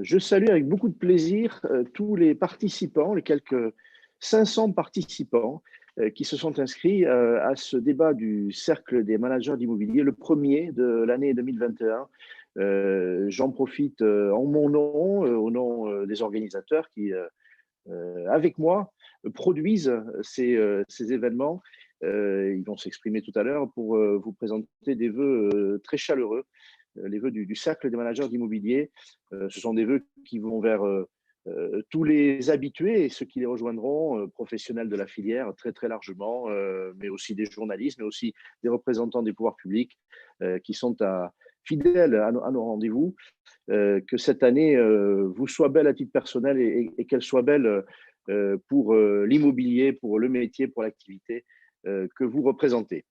Je salue avec beaucoup de plaisir tous les participants, les quelques 500 participants qui se sont inscrits à ce débat du Cercle des managers d'immobilier, le premier de l'année 2021. J'en profite en mon nom, au nom des organisateurs qui, avec moi, produisent ces événements. Ils vont s'exprimer tout à l'heure pour vous présenter des vœux très chaleureux, les vœux du Cercle des managers d'immobilier. Ce sont des vœux qui vont vers tous les habitués et ceux qui les rejoindront, professionnels de la filière très très largement, mais aussi des journalistes, mais aussi des représentants des pouvoirs publics qui sont fidèles à nos rendez-vous. Que cette année vous soit belle à titre personnel et qu'elle soit belle pour l'immobilier, pour le métier, pour l'activité que vous représentez.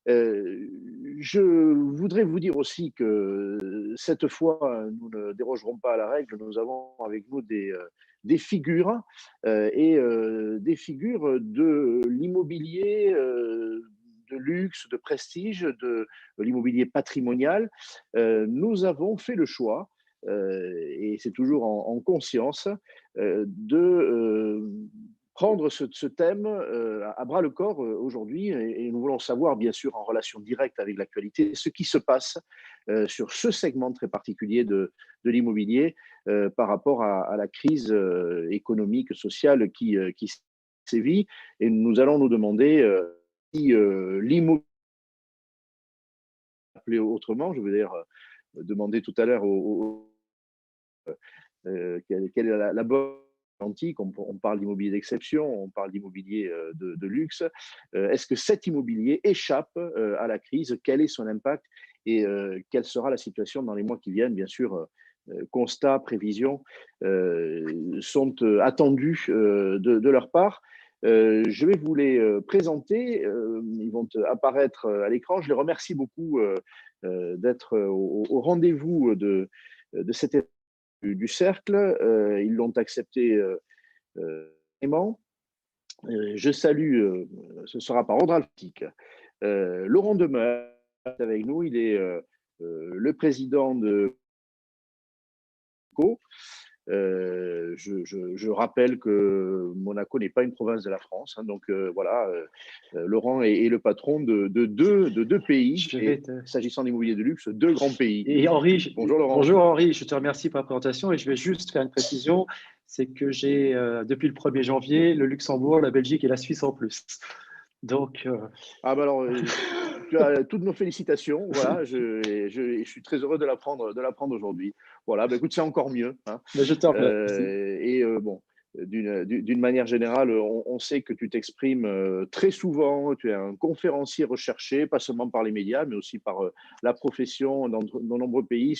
Je voudrais vous dire aussi que cette fois, nous ne dérogerons pas à la règle. Nous avons avec nous des figures des figures de l'immobilier de luxe, de prestige, de l'immobilier patrimonial. Nous avons fait le choix, et c'est toujours en conscience, de prendre ce thème à bras le corps aujourd'hui et nous voulons savoir, bien sûr, en relation directe avec l'actualité, ce qui se passe sur ce segment très particulier de l'immobilier par rapport à la crise économique, sociale qui sévit. Et nous allons nous demander si l'immobilier, appelé autrement, je veux dire, demander tout à l'heure quelle est la bonne antique, on parle d'immobilier d'exception, on parle d'immobilier de luxe. Est-ce que cet immobilier échappe à la crise? Quel est son impact et quelle sera la situation dans les mois qui viennent? Bien sûr, constats, prévisions sont attendus de leur part. Je vais vous les présenter. Ils vont apparaître à l'écran. Je les remercie beaucoup d'être au rendez-vous de cet événement du cercle. Ils l'ont accepté vraiment. Je salue, ce sera par ordre alphabétique, Laurent Demeure est avec nous. Il est le président de Co. Je rappelle que Monaco n'est pas une province de la France, hein, donc voilà, Laurent est le patron de deux pays, et s'agissant d'immobilier de luxe, deux grands pays. Et Henri, bonjour Laurent. Bonjour Henri, je te remercie pour la présentation et je vais juste faire une précision, c'est que j'ai depuis le 1er janvier le Luxembourg, la Belgique et la Suisse en plus. Donc, Ah bah alors, tu as toutes nos félicitations. Voilà, je suis très heureux de l'apprendre aujourd'hui. Voilà, bah écoute, c'est encore mieux. Hein. Je te remercie. Bon, d'une manière générale, on sait que tu t'exprimes très souvent. Tu es un conférencier recherché, pas seulement par les médias, mais aussi par la profession dans de nombreux pays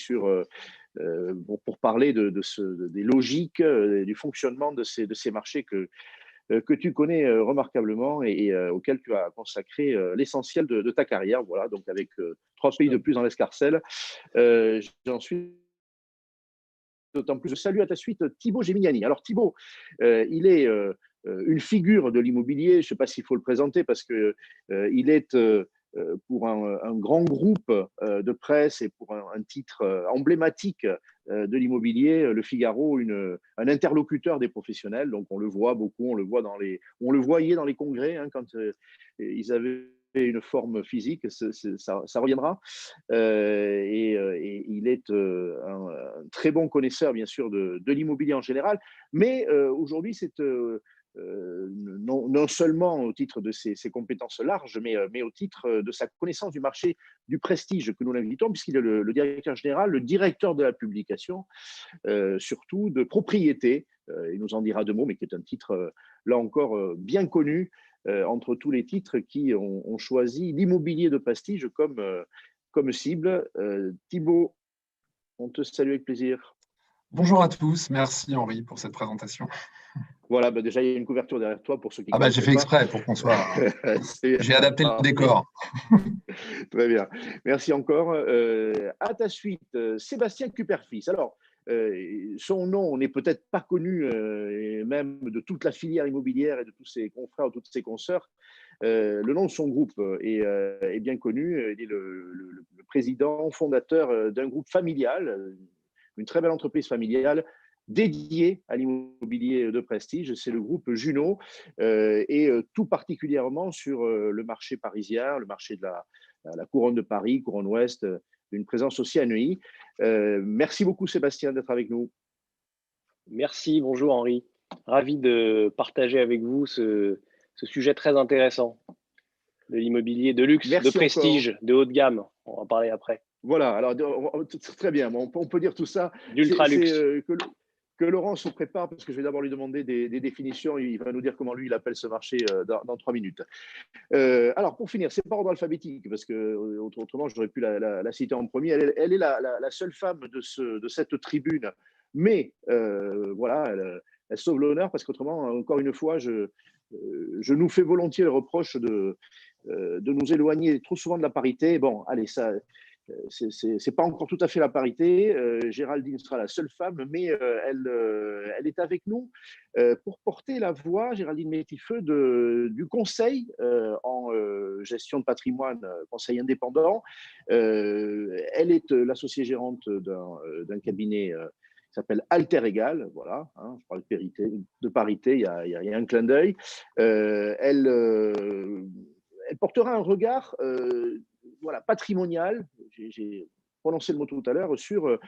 pour parler des logiques, du fonctionnement de ces marchés que tu connais remarquablement et auquel tu as consacré l'essentiel de ta carrière. Voilà, donc avec 3 pays de plus dans l'escarcelle. J'en suis d'autant plus. Je salue à ta suite Thibaut Gemignani. Alors Thibaut, il est une figure de l'immobilier. Je ne sais pas s'il faut le présenter parce qu'il est pour un grand groupe de presse et pour un titre emblématique de l'immobilier, Le Figaro, un interlocuteur des professionnels. Donc on le voit beaucoup, on le voyait dans les congrès hein, quand ils avaient une forme physique, ça reviendra. Et il est un très bon connaisseur, bien sûr, de l'immobilier en général. Mais aujourd'hui, c'est non seulement au titre de ses compétences larges, mais au titre de sa connaissance du marché du prestige que nous l'invitons, puisqu'il est le directeur général, le directeur de la publication, surtout de propriété. Il nous en dira 2 mots, mais qui est un titre, là encore, bien connu entre tous les titres qui ont choisi l'immobilier de prestige comme cible. Thibaut, on te salue avec plaisir. Bonjour à tous, merci Henri pour cette présentation. Voilà, bah déjà il y a une couverture derrière toi pour ceux qui. J'ai fait exprès pour qu'on soit. J'ai adapté le décor. Très bien, merci encore. À ta suite, Sébastien Cuperfis. Alors, son nom n'est peut-être pas connu, et même de toute la filière immobilière et de tous ses confrères ou toutes ses consoeurs. Le nom de son groupe est bien connu. Il est le président fondateur d'un groupe familial, une très belle entreprise familiale dédiée à l'immobilier de prestige. C'est le groupe Junot et tout particulièrement sur le marché parisien, le marché de la couronne de Paris, couronne ouest, une présence aussi à Neuilly. Merci beaucoup Sébastien d'être avec nous. Merci, bonjour Henri. Ravi de partager avec vous ce sujet très intéressant de l'immobilier de luxe, de prestige, de haut de gamme. On va en parler après. Voilà, alors très bien, on peut dire tout ça. D'ultra luxe. Que Laurent se prépare, parce que je vais d'abord lui demander des définitions. Il va nous dire comment lui, il appelle ce marché dans 3 minutes. Alors, pour finir, c'est pas ordre alphabétique, parce que autrement, j'aurais pu la citer en premier. Elle est la seule femme de cette tribune. Mais voilà, elle sauve l'honneur, parce qu'autrement, encore une fois, je nous fais volontiers le reproche de nous éloigner trop souvent de la parité. Bon, allez, ça, c'est pas encore tout à fait la parité. Géraldine sera la seule femme, mais elle est avec nous pour porter la voix, Géraldine Métifeux, du conseil en gestion de patrimoine, conseil indépendant. Elle est l'associée gérante d'un cabinet qui s'appelle Alter Égal, voilà, hein, je parle de parité, il y a un clin d'œil. Elle portera un regard voilà, patrimonial, j'ai prononcé le mot tout à l'heure, sur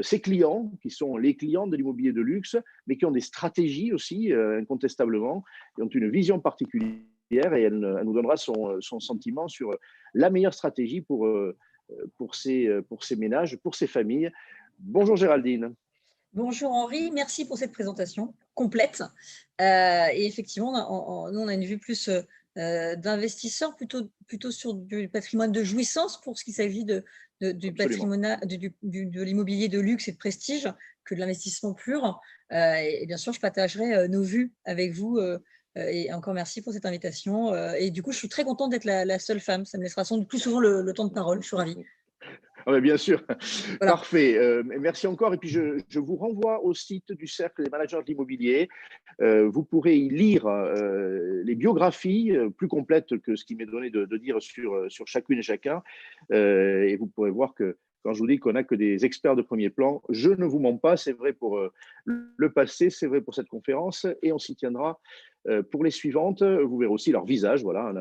ses clients, qui sont les clients de l'immobilier de luxe, mais qui ont des stratégies aussi, incontestablement, qui ont une vision particulière, et elle nous donnera son sentiment sur la meilleure stratégie pour ces ménages, pour ces familles. Bonjour Géraldine. Bonjour Henri, merci pour cette présentation complète. Et effectivement, nous, on a une vue plus d'investisseurs, plutôt sur du patrimoine de jouissance pour ce qui s'agit du patrimoine, de l'immobilier de luxe et de prestige que de l'investissement pur. Et bien sûr, je partagerai nos vues avec vous. Et encore merci pour cette invitation. Et du coup, je suis très contente d'être la seule femme. Ça me laissera sans doute plus souvent le temps de parole. Je suis ravie. Ah, bien sûr, voilà. Parfait. Merci encore. Et puis, je vous renvoie au site du Cercle des managers de l'immobilier. Vous pourrez y lire les biographies plus complètes que ce qui m'est donné de dire sur chacune et chacun. Et vous pourrez voir que quand je vous dis qu'on n'a que des experts de premier plan, je ne vous mens pas. C'est vrai pour le passé, c'est vrai pour cette conférence, et on s'y tiendra pour les suivantes. Vous verrez aussi leur visage. Voilà.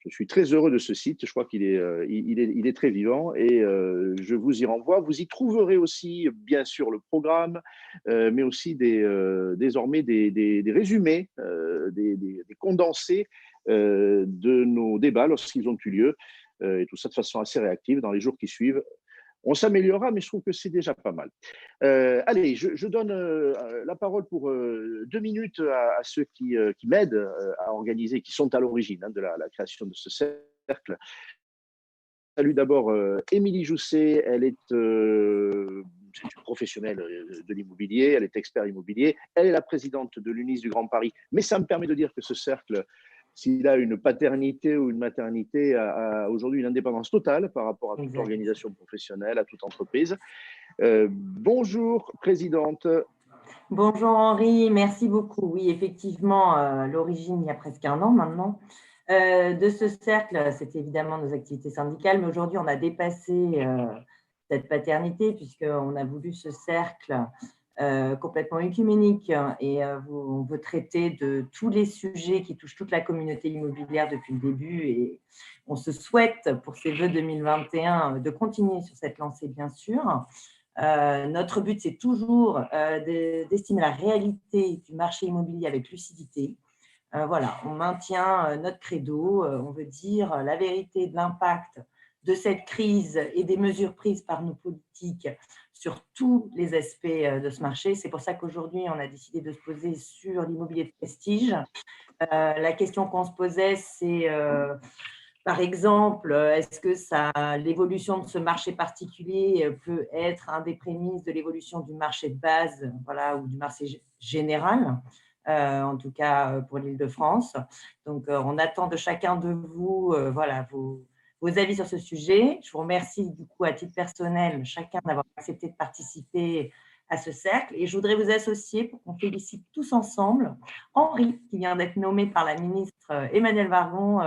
Je suis très heureux de ce site. Je crois qu'il est, il est très vivant, et je vous y renvoie. Vous y trouverez aussi, bien sûr, le programme, mais aussi désormais des résumés, des condensés de nos débats lorsqu'ils ont eu lieu, et tout ça de façon assez réactive dans les jours qui suivent. On s'améliorera, mais je trouve que c'est déjà pas mal. Allez, je donne la parole pour 2 minutes à ceux qui m'aident à organiser, qui sont à l'origine de la création de ce cercle. Salut d'abord Émilie Jousset, elle est une professionnelle de l'immobilier, elle est expert immobilier, elle est la présidente de l'UNIS du Grand Paris, mais ça me permet de dire que ce cercle, s'il a une paternité ou une maternité, a aujourd'hui une indépendance totale par rapport à toute organisation professionnelle, à toute entreprise. Bonjour, présidente. Bonjour Henri, merci beaucoup. Oui, effectivement, l'origine, il y a presque 1 an maintenant. De ce cercle, c'est évidemment nos activités syndicales, mais aujourd'hui, on a dépassé cette paternité puisqu'on a voulu ce cercle complètement œcuménique, et on veut traiter de tous les sujets qui touchent toute la communauté immobilière depuis le début, et on se souhaite pour ces vœux 2021 de continuer sur cette lancée, bien sûr. Notre but, c'est toujours d'estimer la réalité du marché immobilier avec lucidité. Voilà, on maintient notre credo, on veut dire la vérité de l'impact de cette crise et des mesures prises par nos politiques sur tous les aspects de ce marché. C'est pour ça qu'aujourd'hui, on a décidé de se poser sur l'immobilier de prestige. La question qu'on se posait, c'est par exemple, est-ce que l'évolution de ce marché particulier peut être un des prémices de l'évolution du marché de base, voilà, ou du marché général, en tout cas pour l'Île-de-France. Donc, on attend de chacun de vous voilà, vos avis sur ce sujet. Je vous remercie du coup à titre personnel, chacun d'avoir accepté de participer à ce cercle. Et je voudrais vous associer pour qu'on félicite tous ensemble Henri, qui vient d'être nommé par la ministre Emmanuelle Wargon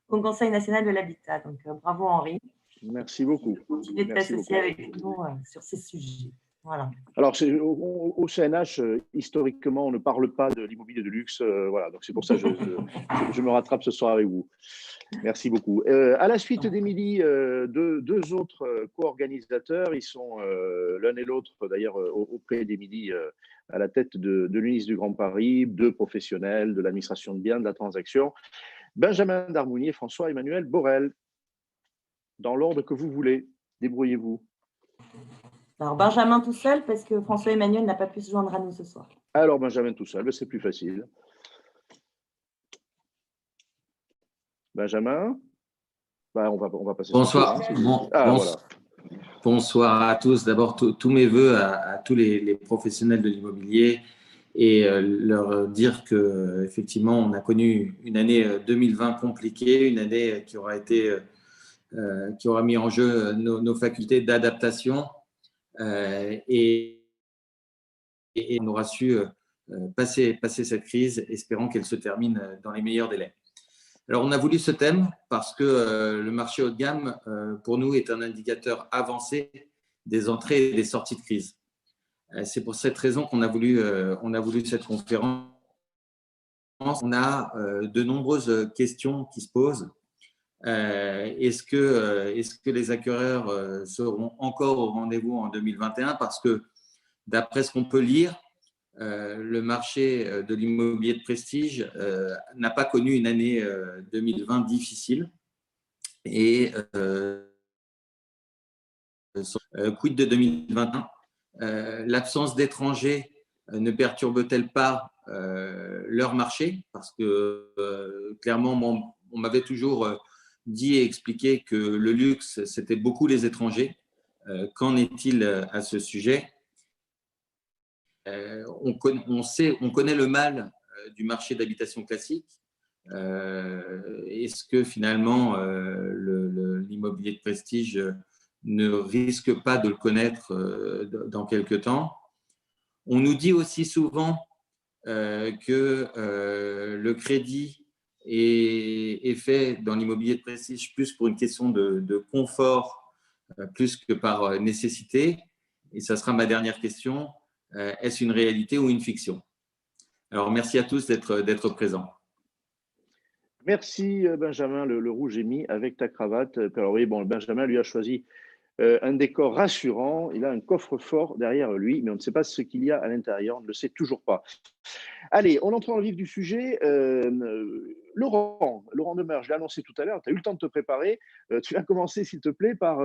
au Conseil national de l'habitat. Donc, bravo Henri. Merci beaucoup. Continuez de t'associer avec nous sur ces sujets. Voilà. Alors, au CNH, historiquement, on ne parle pas de l'immobilier de luxe. Voilà, donc c'est pour ça que je me rattrape ce soir avec vous. Merci beaucoup. À la suite d'Émilie, deux autres co-organisateurs, ils sont l'un et l'autre, d'ailleurs, auprès d'Émilie, à la tête de l'UNIS du Grand Paris, deux professionnels de l'administration de biens, de la transaction, Benjamin Darmounier, François-Emmanuel Borel. Dans l'ordre que vous voulez, débrouillez-vous. Alors, Benjamin tout seul, parce que François-Emmanuel n'a pas pu se joindre à nous ce soir. Alors, Benjamin tout seul, c'est plus facile. Benjamin, on va passer. Bonsoir. Voilà. Bonsoir à tous. D'abord, tous mes voeux à tous les professionnels de l'immobilier et leur dire que effectivement, on a connu une année 2020 compliquée, une année qui aura mis en jeu nos facultés d'adaptation et on aura su passer cette crise, espérant qu'elle se termine dans les meilleurs délais. Alors, on a voulu ce thème parce que le marché haut de gamme, pour nous, est un indicateur avancé des entrées et des sorties de crise. C'est pour cette raison qu'on a voulu cette conférence. On a de nombreuses questions qui se posent. Est-ce que les acquéreurs seront encore au rendez-vous en 2021 ? Parce que, d'après ce qu'on peut lire, le marché de l'immobilier de prestige n'a pas connu une année 2020 difficile. Et quid de 2021 ? L'absence d'étrangers ne perturbe-t-elle pas leur marché ? Parce que clairement, on m'avait toujours dit et expliqué que le luxe, c'était beaucoup les étrangers. Qu'en est-il à ce sujet ? On connaît le mal du marché d'habitation classique. Est-ce que finalement l'immobilier de prestige ne risque pas de le connaître dans quelques temps ? On nous dit aussi souvent que le crédit est fait dans l'immobilier de prestige plus pour une question de confort plus que par nécessité. Et ça sera ma dernière question. Est-ce une réalité ou une fiction ? Alors, merci à tous d'être présents. Merci Benjamin, le rouge est mis avec ta cravate. Alors oui, Benjamin lui a choisi un décor rassurant. Il a un coffre-fort derrière lui, mais on ne sait pas ce qu'il y a à l'intérieur. On ne le sait toujours pas. Allez, on entre dans le vif du sujet. Laurent Demeure, je l'ai annoncé tout à l'heure, tu as eu le temps de te préparer. Tu vas commencer, s'il te plaît, par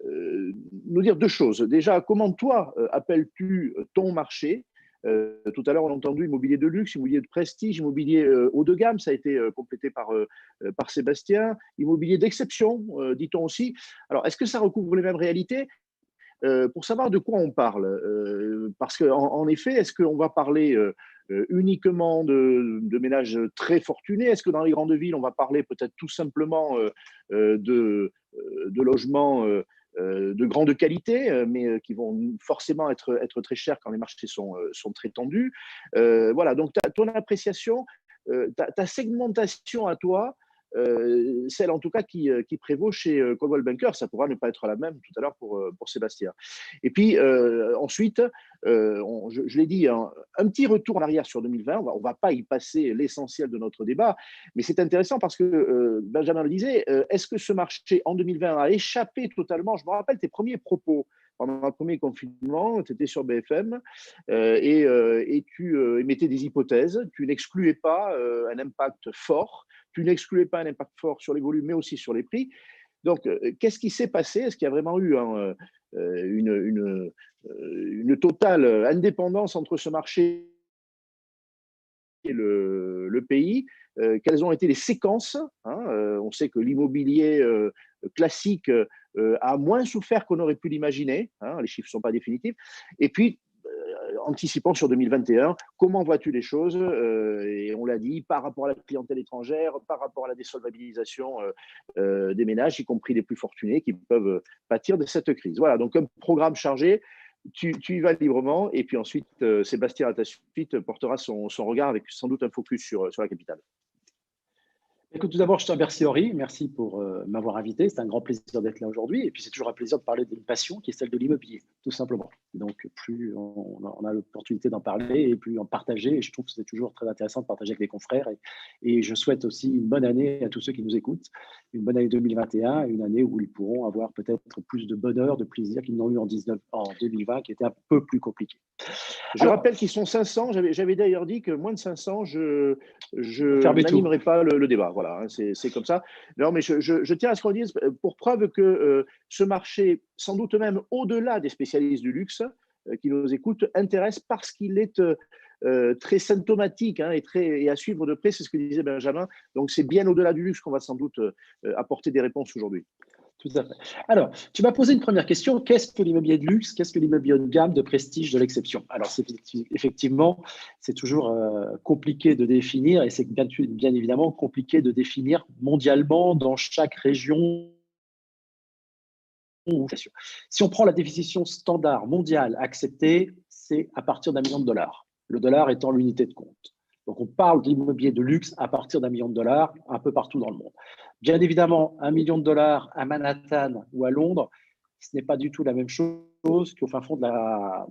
nous dire deux choses. Déjà, comment toi appelles-tu ton marché ? Tout à l'heure, on a entendu immobilier de luxe, immobilier de prestige, immobilier haut de gamme, ça a été complété par Sébastien, immobilier d'exception, dit-on aussi. Alors, est-ce que ça recouvre les mêmes réalités ? Pour savoir de quoi on parle, parce qu'en effet, est-ce qu'on va parler uniquement de ménages très fortunés ? Est-ce que dans les grandes villes, on va parler peut-être tout simplement de logements de grande qualité, mais qui vont forcément être très chers quand les marchés sont très tendus. Voilà, donc ton appréciation, ta segmentation à toi, celle en tout cas qui prévaut chez Coldwell Banker, ça pourra ne pas être la même tout à l'heure pour Sébastien. Et puis ensuite, je l'ai dit, un petit retour en arrière sur 2020, on va pas y passer l'essentiel de notre débat, mais c'est intéressant parce que Benjamin le disait, est-ce que ce marché en 2020 a échappé totalement ? Je me rappelle tes premiers propos pendant le premier confinement, tu étais sur BFM et tu émettais des hypothèses, tu n'excluais pas un impact fort, tu n'excluais pas un impact fort sur les volumes, mais aussi sur les prix. Donc, qu'est-ce qui s'est passé ? Est-ce qu'il y a vraiment eu une totale indépendance entre ce marché et le pays ? Quelles ont été les séquences ? On sait que l'immobilier classique a moins souffert qu'on aurait pu l'imaginer. Les chiffres ne sont pas définitifs. Et puis, anticipant sur 2021, comment vois-tu les choses ? Et on l'a dit, par rapport à la clientèle étrangère, par rapport à la désolvabilisation des ménages, y compris les plus fortunés, qui peuvent pâtir de cette crise. Voilà, donc un programme chargé. Tu y vas librement, et puis ensuite, Sébastien, à ta suite, portera son regard avec sans doute un focus sur la capitale. Écoute, tout d'abord, je te remercie, Henri. Merci pour m'avoir invité. C'est un grand plaisir d'être là aujourd'hui. Et puis, c'est toujours un plaisir de parler d'une passion qui est celle de l'immobilier, tout simplement. Donc, plus on a l'opportunité d'en parler et plus en partager. Et je trouve que c'est toujours très intéressant de partager avec les confrères. Et je souhaite aussi une bonne année à tous ceux qui nous écoutent. Une bonne année 2021, une année où ils pourront avoir peut-être plus de bonheur, de plaisir qu'ils n'ont eu en 2020, qui était un peu plus compliqué. Je rappelle qu'ils sont 500. J'avais d'ailleurs dit que moins de 500, je n'animerai pas le débat. Voilà, hein, c'est comme ça. Non, mais je tiens à ce qu'on dise, pour preuve que ce marché, sans doute même au-delà des spécialistes du luxe qui nous écoutent, intéresse parce qu'il est très symptomatique, hein, et à suivre de près, c'est ce que disait Benjamin. Donc, c'est bien au-delà du luxe qu'on va sans doute apporter des réponses aujourd'hui. Tout à fait. Alors, tu m'as posé une première question. Qu'est-ce que l'immobilier de luxe? Qu'est-ce que l'immobilier haut de gamme, de prestige, de l'exception? Alors, effectivement, c'est toujours compliqué de définir et c'est bien évidemment compliqué de définir mondialement dans chaque région. Si on prend la définition standard mondiale acceptée, c'est à partir d'1 million de dollars. Le dollar étant l'unité de compte. Donc, on parle d'immobilier de luxe à partir d'1 million de dollars un peu partout dans le monde. Bien évidemment, 1 million de dollars à Manhattan ou à Londres, ce n'est pas du tout la même chose qu'au fin fond de la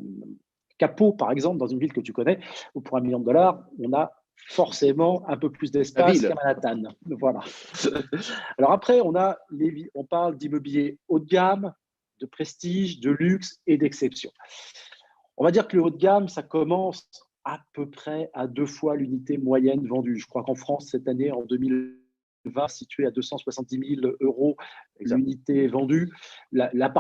Capot, par exemple, dans une ville que tu connais, où pour 1 million de dollars, on a forcément un peu plus d'espace qu'à Manhattan. Voilà. Alors après, on parle d'immobilier haut de gamme, de prestige, de luxe et d'exception. On va dire que le haut de gamme, ça commence à peu près à 2 fois l'unité moyenne vendue. Je crois qu'en France, cette année, en 2020, situé à 270 000 € l'unité vendue, la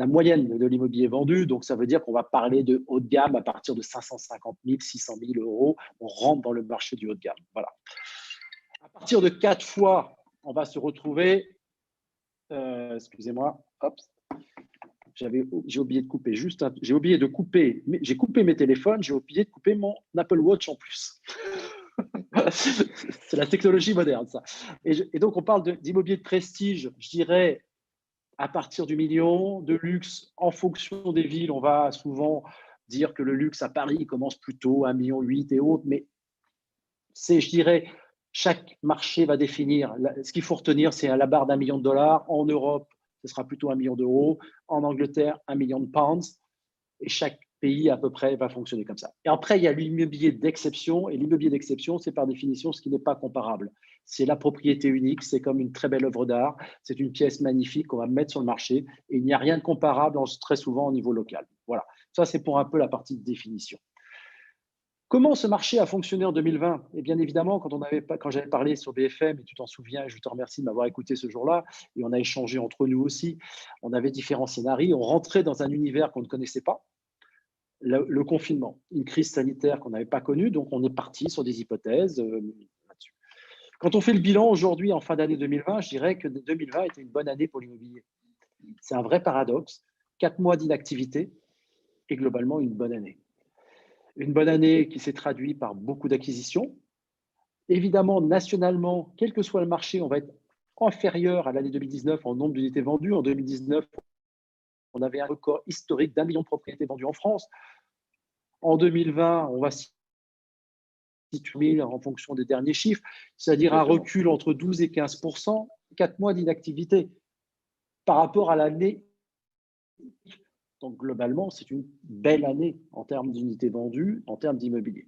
moyenne de l'immobilier vendu. Donc, ça veut dire qu'on va parler de haut de gamme à partir de 550 000, 600 000 €. On rentre dans le marché du haut de gamme. Voilà. À partir de 4 fois, on va se retrouver… excusez-moi, hop. J'ai oublié de couper j'ai coupé mes téléphones, j'ai oublié de couper mon Apple Watch en plus. C'est la technologie moderne, ça. Et donc, on parle d'immobilier de prestige, je dirais, à partir du million, de luxe, en fonction des villes. On va souvent dire que le luxe à Paris commence plutôt à 1,8 million et autres, mais je dirais, chaque marché va définir. Ce qu'il faut retenir, c'est à la barre d'1 million de dollars. En Europe, ce sera plutôt 1 million d'euros. En Angleterre, 1 million de pounds. Et chaque pays, à peu près, va fonctionner comme ça. Et après, il y a l'immobilier d'exception. Et l'immobilier d'exception, c'est par définition ce qui n'est pas comparable. C'est la propriété unique. C'est comme une très belle œuvre d'art. C'est une pièce magnifique qu'on va mettre sur le marché. Et il n'y a rien de comparable très souvent au niveau local. Voilà. Ça, c'est pour un peu la partie de définition. Comment ce marché a fonctionné en 2020? Et bien évidemment, quand j'avais parlé sur BFM, et tu t'en souviens, et je te remercie de m'avoir écouté ce jour-là, et on a échangé entre nous aussi, on avait différents scénarios, on rentrait dans un univers qu'on ne connaissait pas, le confinement, une crise sanitaire qu'on n'avait pas connue, donc on est parti sur des hypothèses là-dessus. Quand on fait le bilan aujourd'hui, en fin d'année 2020, je dirais que 2020 était une bonne année pour l'immobilier. C'est un vrai paradoxe, 4 mois d'inactivité et globalement une bonne année. Une bonne année qui s'est traduite par beaucoup d'acquisitions. Évidemment, nationalement, quel que soit le marché, on va être inférieur à l'année 2019 en nombre d'unités vendues. En 2019, on avait un record historique d'1 million de propriétés vendues en France. En 2020, on va situer en fonction des derniers chiffres, c'est-à-dire un recul entre 12 et 15%, 4 mois d'inactivité par rapport à l'année. Donc, globalement, c'est une belle année en termes d'unités vendues, en termes d'immobilier.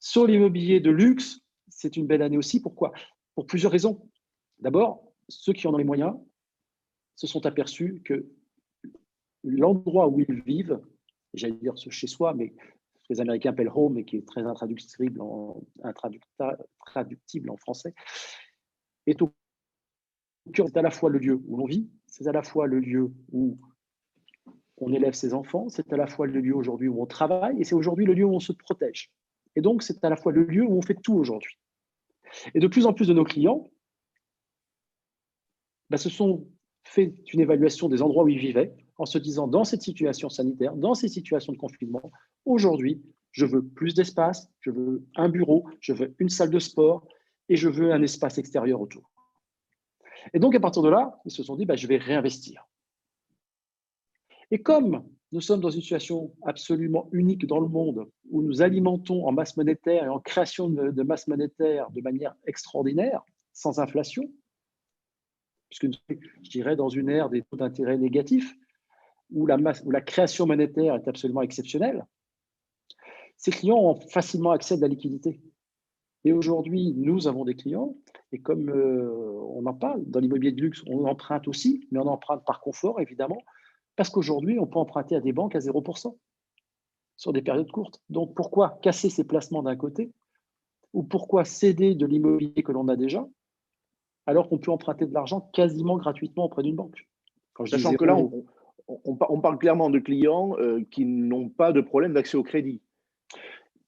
Sur l'immobilier de luxe, c'est une belle année aussi. Pourquoi? Pour plusieurs raisons. D'abord, ceux qui en ont les moyens se sont aperçus que l'endroit où ils vivent, j'allais dire ce chez soi, mais ce que les Américains appellent home et qui est très intraductible en français, est au cœur. C'est à la fois le lieu où l'on vit, c'est à la fois le lieu où on élève ses enfants, c'est à la fois le lieu aujourd'hui où on travaille et c'est aujourd'hui le lieu où on se protège. Et donc, c'est à la fois le lieu où on fait tout aujourd'hui. Et de plus en plus de nos clients se sont fait une évaluation des endroits où ils vivaient en se disant, dans cette situation sanitaire, dans ces situations de confinement, aujourd'hui, je veux plus d'espace, je veux un bureau, je veux une salle de sport et je veux un espace extérieur autour. Et donc, à partir de là, ils se sont dit, je vais réinvestir. Et comme nous sommes dans une situation absolument unique dans le monde, où nous alimentons en masse monétaire et en création de masse monétaire de manière extraordinaire, sans inflation, puisque je dirais dans une ère des taux d'intérêt négatifs, où la création monétaire est absolument exceptionnelle, ces clients ont facilement accès à de la liquidité. Et aujourd'hui, nous avons des clients, et comme on en parle, dans l'immobilier de luxe, on emprunte aussi, mais on emprunte par confort, évidemment, parce qu'aujourd'hui, on peut emprunter à des banques à 0% sur des périodes courtes. Donc, pourquoi casser ces placements d'un côté, ou pourquoi céder de l'immobilier que l'on a déjà, alors qu'on peut emprunter de l'argent quasiment gratuitement auprès d'une banque? Sachant que là, on parle clairement de clients qui n'ont pas de problème d'accès au crédit.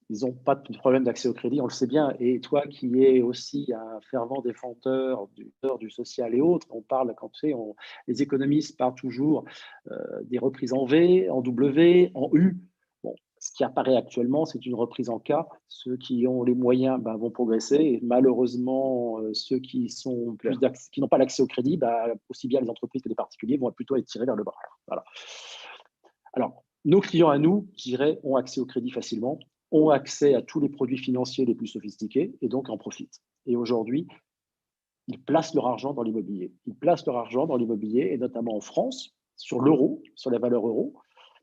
Ils n'ont pas de problème d'accès au crédit, on le sait bien. Et toi qui es aussi un fervent défenseur du social et autres, on parle, quand tu sais, les économistes parlent toujours des reprises en V, en W, en U. Bon, ce qui apparaît actuellement, c'est une reprise en K. Ceux qui ont les moyens vont progresser. Et malheureusement, ceux qui n'ont pas l'accès au crédit, aussi bien les entreprises que les particuliers, vont plutôt être tirés vers le bas. Voilà. Alors, nos clients à nous, je dirais, ont accès au crédit facilement, ont accès à tous les produits financiers les plus sophistiqués et donc en profitent. Et aujourd'hui, ils placent leur argent dans l'immobilier. Ils placent leur argent dans l'immobilier et notamment en France, sur l'euro, sur la valeur euro,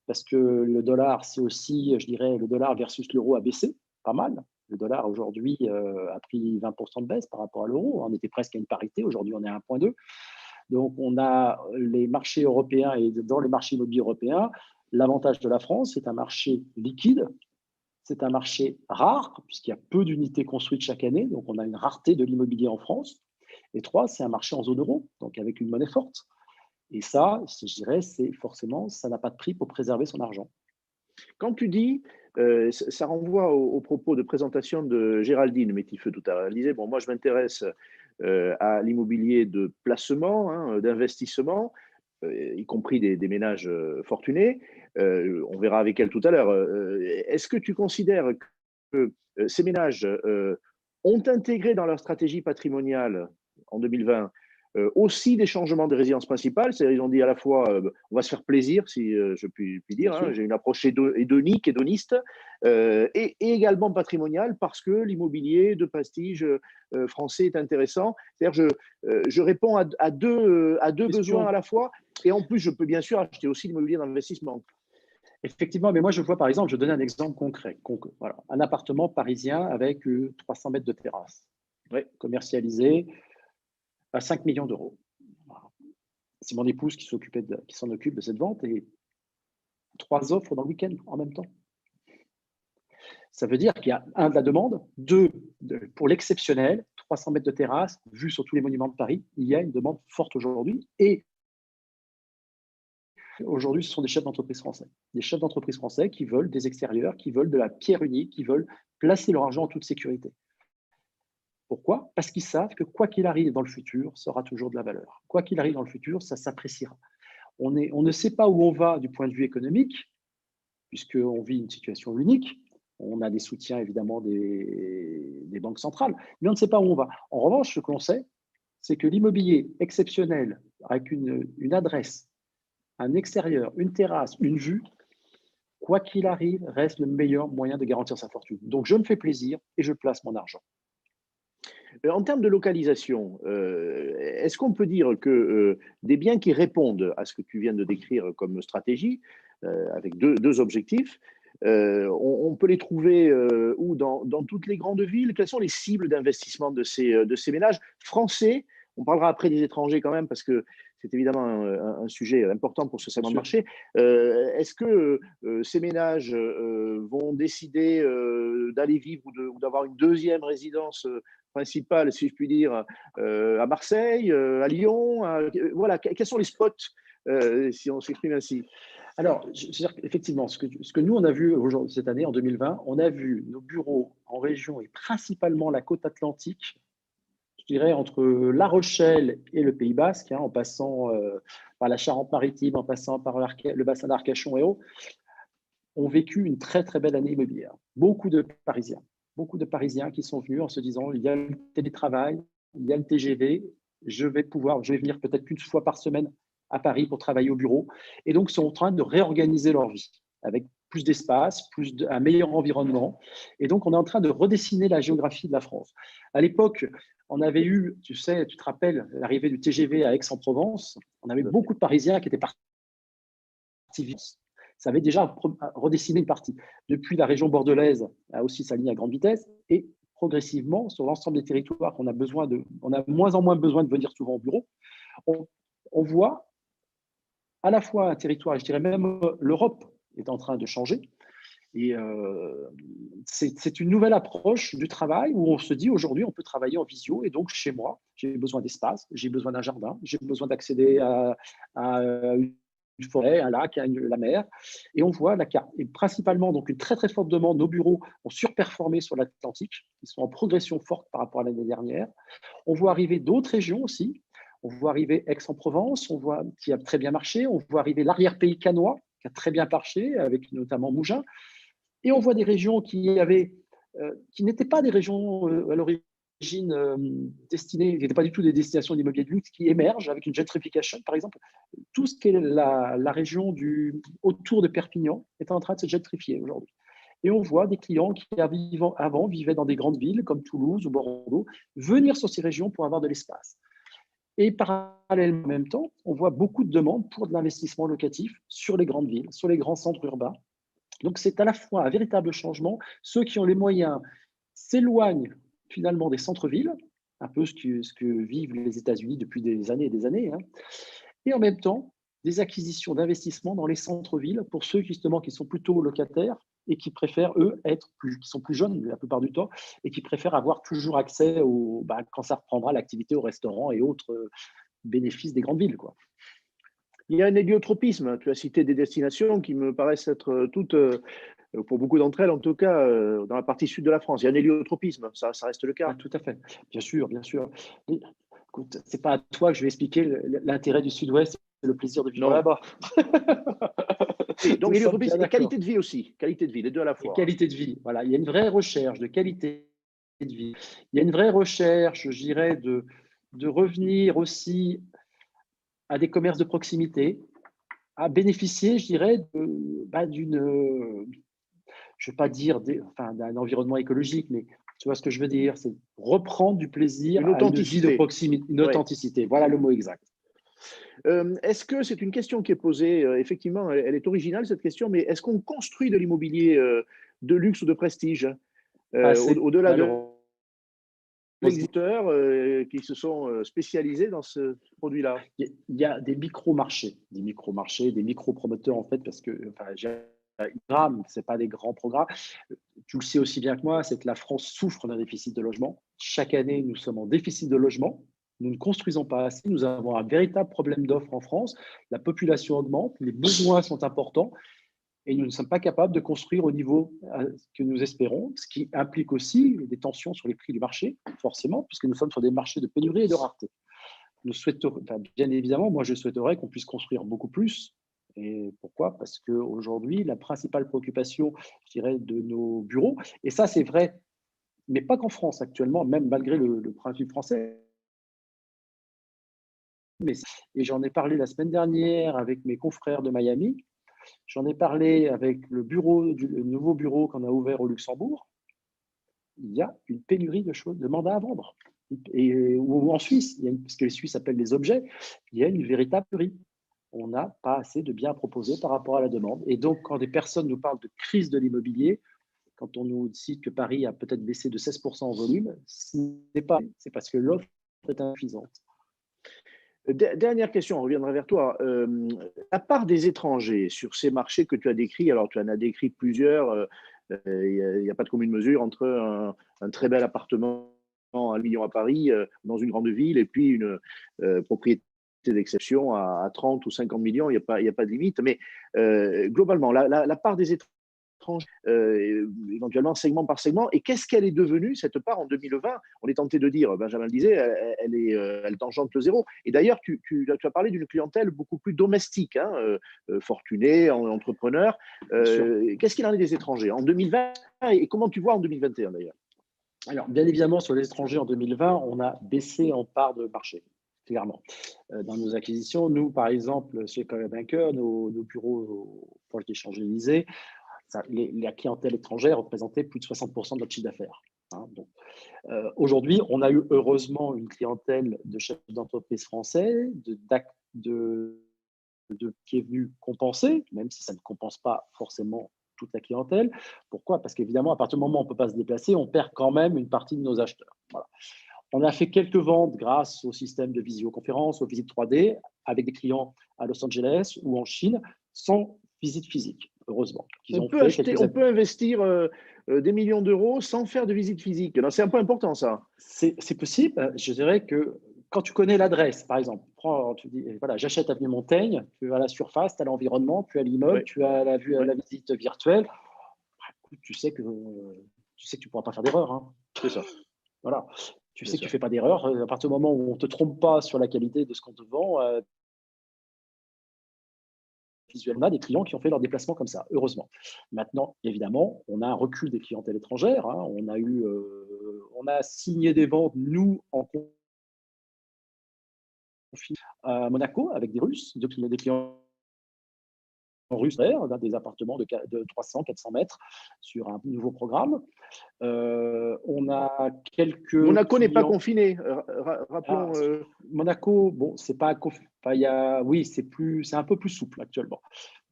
parce que le dollar, c'est aussi, je dirais, le dollar versus l'euro a baissé, pas mal. Le dollar aujourd'hui a pris 20% de baisse par rapport à l'euro. On était presque à une parité, aujourd'hui on est à 1,2. Donc on a les marchés européens et dans les marchés immobiliers européens, l'avantage de la France, c'est un marché liquide. C'est un marché rare, puisqu'il y a peu d'unités construites chaque année, donc on a une rareté de l'immobilier en France. Et 3, c'est un marché en zone euro, donc avec une monnaie forte. Et ça, je dirais, c'est forcément, ça n'a pas de prix pour préserver son argent. Quand tu dis, ça renvoie au propos de présentation de Géraldine Métifeux tout à l'heure. Elle disait, bon, moi je m'intéresse à l'immobilier de placement, d'investissement, y compris des ménages fortunés. On verra avec elle tout à l'heure. Est-ce que tu considères que ces ménages ont intégré dans leur stratégie patrimoniale en 2020 aussi des changements de résidence principale? C'est-à-dire, ils ont dit à la fois, on va se faire plaisir, si je puis dire, j'ai une approche hédonique, hédoniste, et également patrimoniale, parce que l'immobilier de prestige français est intéressant. C'est-à-dire, je réponds à deux besoins à la fois, et en plus, je peux bien sûr acheter aussi l'immobilier d'investissement. Effectivement, mais moi je vois par exemple, je vais donner un exemple concret. Voilà, un appartement parisien avec 300 mètres de terrasse, commercialisé à 5 millions d'euros. C'est mon épouse qui s'en occupe de cette vente et 3 offres dans le week-end en même temps. Ça veut dire qu'il y a 1 de la demande, 2 pour l'exceptionnel, 300 mètres de terrasse, vue sur tous les monuments de Paris. Il y a une demande forte aujourd'hui et aujourd'hui, ce sont des chefs d'entreprise français. Des chefs d'entreprise français qui veulent des extérieurs, qui veulent de la pierre unique, qui veulent placer leur argent en toute sécurité. Pourquoi? Parce qu'ils savent que quoi qu'il arrive dans le futur, ça aura toujours de la valeur. Quoi qu'il arrive dans le futur, ça s'appréciera. On ne sait pas où on va du point de vue économique, puisqu'on vit une situation unique. On a des soutiens évidemment des banques centrales, mais on ne sait pas où on va. En revanche, ce que l'on sait, c'est que l'immobilier exceptionnel, avec une adresse, un extérieur, une terrasse, une vue, quoi qu'il arrive, reste le meilleur moyen de garantir sa fortune. Donc, je me fais plaisir et je place mon argent. En termes de localisation, est-ce qu'on peut dire que des biens qui répondent à ce que tu viens de décrire comme stratégie, avec deux objectifs, on peut les trouver où dans toutes les grandes villes? Quelles sont les cibles d'investissement de ces ménages français? On parlera après des étrangers quand même, parce que c'est évidemment un sujet important pour ce segment de marché. Est-ce que ces ménages vont décider d'aller vivre ou d'avoir une deuxième résidence principale, si je puis dire, à Marseille, à Lyon, voilà, quels sont les spots, si on s'exprime ainsi? Alors, effectivement, ce que nous, on a vu cette année, en 2020, on a vu nos bureaux en région et principalement la côte atlantique, je dirais entre La Rochelle et le Pays Basque, en passant par la Charente-Maritime, en passant par le bassin d'Arcachon et autres, ont vécu une très, très belle année immobilière. Beaucoup de Parisiens qui sont venus en se disant, il y a le télétravail, il y a le TGV, je vais venir peut-être qu'une fois par semaine à Paris pour travailler au bureau. Et donc, sont en train de réorganiser leur vie avec plus d'espace, un meilleur environnement. Et donc, on est en train de redessiner la géographie de la France. À l'époque, on avait eu, tu sais, tu te rappelles, l'arrivée du TGV à Aix-en-Provence, on avait beaucoup de Parisiens qui étaient partis vite. Ça avait déjà redessiné une partie. Depuis, la région bordelaise a aussi sa ligne à grande vitesse et progressivement, sur l'ensemble des territoires qu'on a besoin on a de moins en moins besoin de venir souvent au bureau, on voit à la fois un territoire, et je dirais même l'Europe est en train de changer. Et c'est une nouvelle approche du travail où on se dit aujourd'hui, on peut travailler en visio. Et donc, chez moi, j'ai besoin d'espace, j'ai besoin d'un jardin, j'ai besoin d'accéder à une forêt, un lac, à la mer. Et on voit la carte. Et principalement, donc, une très, très forte demande. Nos bureaux ont surperformé sur l'Atlantique. Ils sont en progression forte par rapport à l'année dernière. On voit arriver d'autres régions aussi. On voit arriver Aix-en-Provence, on voit qui a très bien marché. On voit arriver l'arrière-pays cannois, qui a très bien marché, avec notamment Mougins. Et on voit des régions qui n'étaient pas des régions à l'origine destinées, qui n'étaient pas du tout des destinations d'immobilier de luxe, qui émergent avec une gentrification, par exemple. Tout ce qui est la région autour de Perpignan est en train de se gentrifier aujourd'hui. Et on voit des clients qui, avant, vivaient dans des grandes villes comme Toulouse ou Bordeaux, venir sur ces régions pour avoir de l'espace. Et parallèlement, en même temps, on voit beaucoup de demandes pour de l'investissement locatif sur les grandes villes, sur les grands centres urbains. Donc, c'est à la fois un véritable changement. Ceux qui ont les moyens s'éloignent finalement des centres-villes, un peu ce que vivent les États-Unis depuis des années et des années, hein. Et en même temps, des acquisitions d'investissements dans les centres-villes pour ceux justement qui sont plutôt locataires et qui préfèrent, eux, qui sont plus jeunes la plupart du temps, et qui préfèrent avoir toujours accès quand ça reprendra l'activité au restaurant et autres bénéfices des grandes villes, quoi. Il y a un héliotropisme. Tu as cité des destinations qui me paraissent être toutes, pour beaucoup d'entre elles, en tout cas, dans la partie sud de la France. Il y a un héliotropisme, ça reste le cas. Ah, tout à fait, bien sûr, bien sûr. Écoute, c'est pas à toi que je vais expliquer l'intérêt du Sud-Ouest et le plaisir de vivre là-bas. Donc, héliotropisme et qualité de vie aussi. Qualité de vie, les deux à la fois. Et qualité de vie, voilà. Il y a une vraie recherche de qualité de vie. Il y a une vraie recherche, je dirais, de revenir aussi à des commerces de proximité, à bénéficier, je dirais, d'une, je ne vais pas dire d'un environnement écologique, mais tu vois ce que je veux dire, c'est reprendre du plaisir à une vie de proximité, une authenticité. Voilà le mot exact. Est-ce que c'est une question qui est posée, effectivement, elle est originale cette question, mais est-ce qu'on construit de l'immobilier de luxe ou de prestige au-delà de les éditeurs qui se sont spécialisés dans ce produit-là? Il y a des micro-marchés, des micro-promoteurs en fait, parce que ce n'est pas des grands programmes. Tu le sais aussi bien que moi, c'est que la France souffre d'un déficit de logement. Chaque année, nous sommes en déficit de logement. Nous ne construisons pas assez. Nous avons un véritable problème d'offre en France. La population augmente, les besoins sont importants et nous ne sommes pas capables de construire au niveau que nous espérons, ce qui implique aussi des tensions sur les prix du marché, forcément, puisque nous sommes sur des marchés de pénurie et de rareté. Nous souhaitons, bien évidemment, moi je souhaiterais qu'on puisse construire beaucoup plus. Et pourquoi? Parce qu'aujourd'hui, la principale préoccupation, je dirais, de nos bureaux, et ça c'est vrai, mais pas qu'en France actuellement, même malgré le principe français, et j'en ai parlé la semaine dernière avec mes confrères de Miami, j'en ai parlé avec le nouveau bureau qu'on a ouvert au Luxembourg, il y a une pénurie de mandats à vendre. Ou en Suisse, ce que les Suisses appellent les objets, il y a une véritable pénurie. On n'a pas assez de biens proposés par rapport à la demande. Et donc, quand des personnes nous parlent de crise de l'immobilier, quand on nous cite que Paris a peut-être baissé de 16% en volume, c'est parce que l'offre est insuffisante. Dernière question, on reviendra vers toi. À part des étrangers sur ces marchés que tu as décrits, alors tu en as décrit plusieurs, il n'y a pas de commune mesure entre un très bel appartement à 1 million à Paris, dans une grande ville, et puis une propriété d'exception à 30 ou 50 millions, il n'y a pas de limite. Mais globalement, la part des étrangers, éventuellement segment par segment, et qu'est-ce qu'elle est devenue, cette part, en 2020? On est tenté de dire, Benjamin le disait, elle tangente le zéro. Et d'ailleurs, tu as parlé d'une clientèle beaucoup plus domestique, hein, fortunée, entrepreneur. Qu'est-ce qu'il en est des étrangers en 2020 et comment tu vois en 2021 d'ailleurs? Alors, bien évidemment, sur les étrangers en 2020, on a baissé en part de marché, clairement. Dans nos acquisitions, nous, par exemple, chez Coldwell Banker, nos bureaux proches des Champs-Élysées, la clientèle étrangère représentait plus de 60% de notre chiffre d'affaires. Hein, donc, Aujourd'hui, on a eu heureusement une clientèle de chefs d'entreprise français qui est venue compenser, même si ça ne compense pas forcément toute la clientèle. Pourquoi? Parce qu'évidemment, à partir du moment où on ne peut pas se déplacer, on perd quand même une partie de nos acheteurs. Voilà. On a fait quelques ventes grâce au système de visioconférence, aux visites 3D, avec des clients à Los Angeles ou en Chine, sans visite physique, heureusement. On peut investir des millions d'euros sans faire de visite physique. C'est un point important, ça. C'est possible. Je dirais que quand tu connais l'adresse, par exemple, tu dis, voilà, j'achète avenue Montaigne, tu as la surface, tu as l'environnement, tu as l'immeuble, tu as la visite virtuelle. Tu sais que tu ne pourras pas faire d'erreur. Hein. C'est ça. Voilà. Tu sais que tu ne fais pas d'erreur. À partir du moment où on ne te trompe pas sur la qualité de ce qu'on te vend, visuellement, des clients qui ont fait leur déplacement comme ça, heureusement. Maintenant, évidemment, on a un recul des clientèles étrangères. Hein. On a signé des ventes, nous, en à Monaco avec des Russes, des clients russes, des appartements de 300-400 mètres sur un nouveau programme. On a quelques. Monaco n'est pas confiné, rappelons. Monaco, bon, c'est pas. Oui, c'est un peu plus souple actuellement.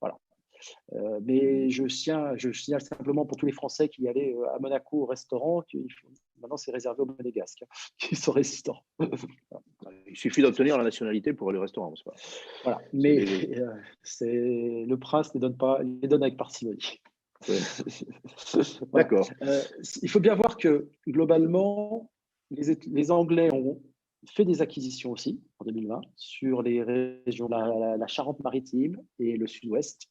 Voilà. Mais je signale simplement pour tous les Français qui allaient à Monaco au restaurant, maintenant c'est réservé aux Monégasques qui sont résistants. Il suffit d'obtenir la nationalité pour aller au restaurant. C'est pas... Voilà. Mais le prince les donne avec parcimonie. D'accord. Il faut bien voir que globalement, les Anglais ont fait des acquisitions aussi en 2020 sur les régions, la Charente-Maritime et le Sud-Ouest.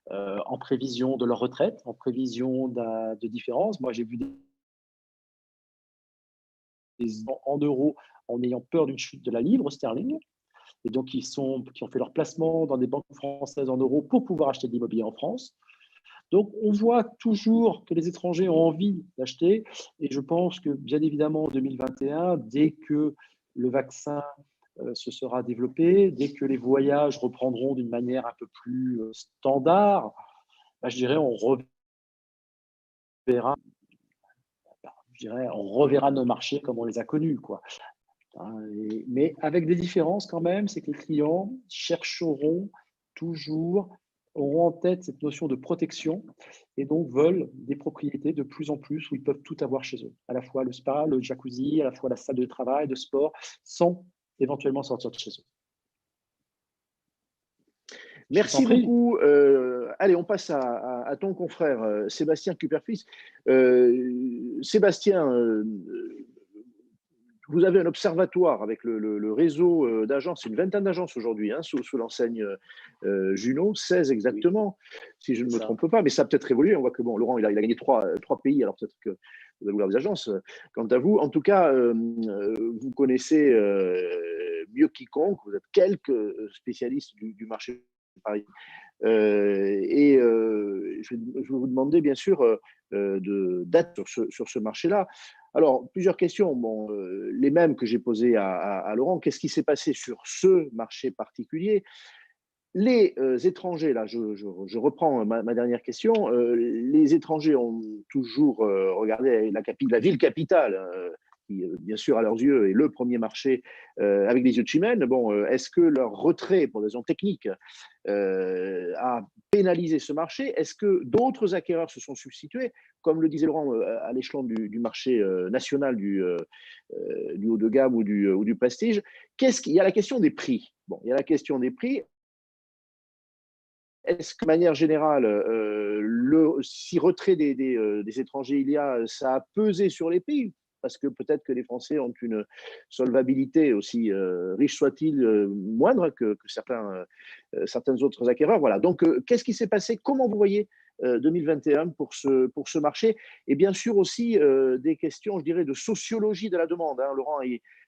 En prévision de leur retraite, en prévision de différences. Moi, j'ai vu en euros en ayant peur d'une chute de la livre sterling. Et donc, qui ont fait leur placement dans des banques françaises en euros pour pouvoir acheter de l'immobilier en France. Donc, on voit toujours que les étrangers ont envie d'acheter. Et je pense que, bien évidemment, en 2021, dès que le vaccin se sera développé, dès que les voyages reprendront d'une manière un peu plus standard, je dirais on reverra nos marchés comme on les a connus, quoi. Mais avec des différences quand même, c'est que les clients auront en tête cette notion de protection et donc veulent des propriétés de plus en plus où ils peuvent tout avoir chez eux, à la fois le spa, le jacuzzi, à la fois la salle de travail, de sport, sans éventuellement sortir de chez eux. Merci beaucoup. Allez, on passe à ton confrère Sébastien Cupperfils. Sébastien, vous avez un observatoire avec le réseau d'agences, une vingtaine d'agences aujourd'hui, hein, sous l'enseigne Juno, 16 exactement, si je ne me trompe pas, mais ça a peut-être évolué. On voit que Laurent, il a gagné trois pays, alors peut-être que vous allez vouloir des agences. Quant à vous, en tout cas, vous connaissez mieux quiconque, vous êtes quelques spécialistes du marché de Paris. Je vais vous demander, bien sûr, d'être sur ce marché-là. Alors, plusieurs questions, les mêmes que j'ai posées à Laurent. Qu'est-ce qui s'est passé sur ce marché particulier? Les étrangers, là, je reprends ma dernière question. Les étrangers ont toujours regardé la ville capitale, qui, bien sûr, à leurs yeux, est le premier marché avec des yeux de chimène. Est-ce que leur retrait, pour des raisons techniques, a pénalisé ce marché? Est-ce que d'autres acquéreurs se sont substitués, comme le disait Laurent, à l'échelon du marché national du haut de gamme ou du prestige? Il y a la question des prix. Il y a la question des prix. Est-ce que, de manière générale, si retrait des étrangers il y a, ça a pesé sur les prix? Parce que peut-être que les Français ont une solvabilité, aussi riche soit-il, moindre que certains autres acquéreurs. Voilà. Donc, qu'est-ce qui s'est passé? Comment vous voyez 2021 pour ce marché? Et bien sûr aussi des questions, je dirais, de sociologie de la demande. Hein. Laurent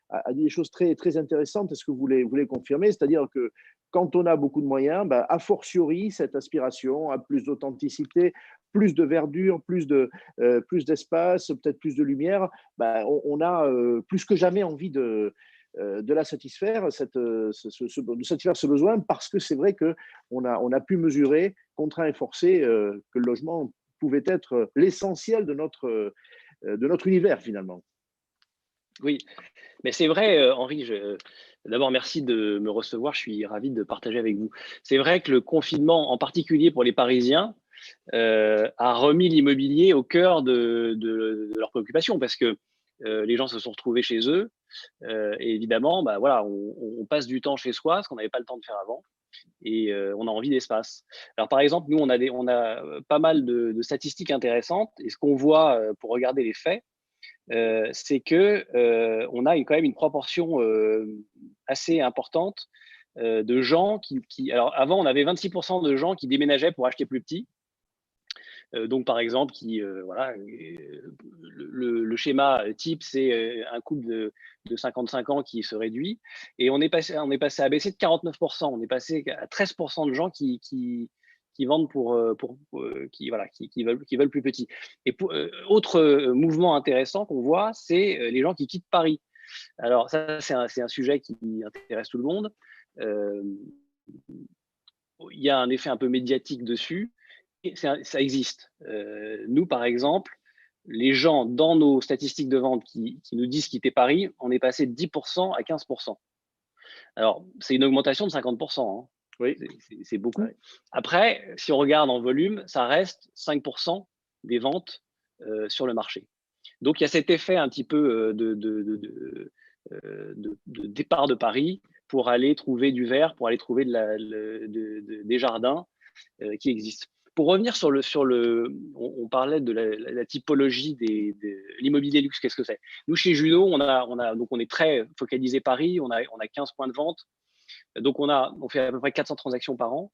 a dit des choses très, très intéressantes. Est-ce que vous voulez confirmer? C'est-à-dire que quand on a beaucoup de moyens, a fortiori, cette aspiration à plus d'authenticité, plus de verdure, plus d'espace, peut-être plus de lumière, on a plus que jamais envie de la satisfaire, de satisfaire ce besoin, parce que c'est vrai qu'on a pu mesurer, contraint et forcé, que le logement pouvait être l'essentiel de notre univers, finalement. Oui, mais c'est vrai, Henri, d'abord merci de me recevoir, je suis ravi de partager avec vous. C'est vrai que le confinement, en particulier pour les Parisiens, a remis l'immobilier au cœur de leurs préoccupations parce que les gens se sont retrouvés chez eux et évidemment, bah, voilà, on passe du temps chez soi, ce qu'on n'avait pas le temps de faire avant, et on a envie d'espace. Alors par exemple, nous, on a pas mal de statistiques intéressantes, et ce qu'on voit pour regarder les faits, c'est que on a quand même une proportion assez importante de gens alors avant, on avait 26% de gens qui déménageaient pour acheter plus petit. Donc, par exemple, voilà, le schéma type, c'est un couple de 55 ans qui se réduit. Et on est passé à baisser de 49%. On est passé à 13% de gens qui vendent qui veulent plus petit. Et autre mouvement intéressant qu'on voit, c'est les gens qui quittent Paris. Alors, ça, c'est un sujet qui intéresse tout le monde. Il y a un effet un peu médiatique dessus. Ça existe. Nous, par exemple, les gens dans nos statistiques de vente qui nous disent quitter Paris, on est passé de 10% à 15%. Alors, c'est une augmentation de 50%. Hein. Oui, c'est beaucoup. Ouais. Après, si on regarde en volume, ça reste 5% des ventes sur le marché. Donc, il y a cet effet un petit peu de départ de Paris pour aller trouver du verre, pour aller trouver des jardins qui existent. Pour revenir on parlait de la typologie de l'immobilier luxe, qu'est-ce que c'est? Nous, chez Juno, donc on est très focalisé Paris, on a 15 points de vente, donc on fait à peu près 400 transactions par an,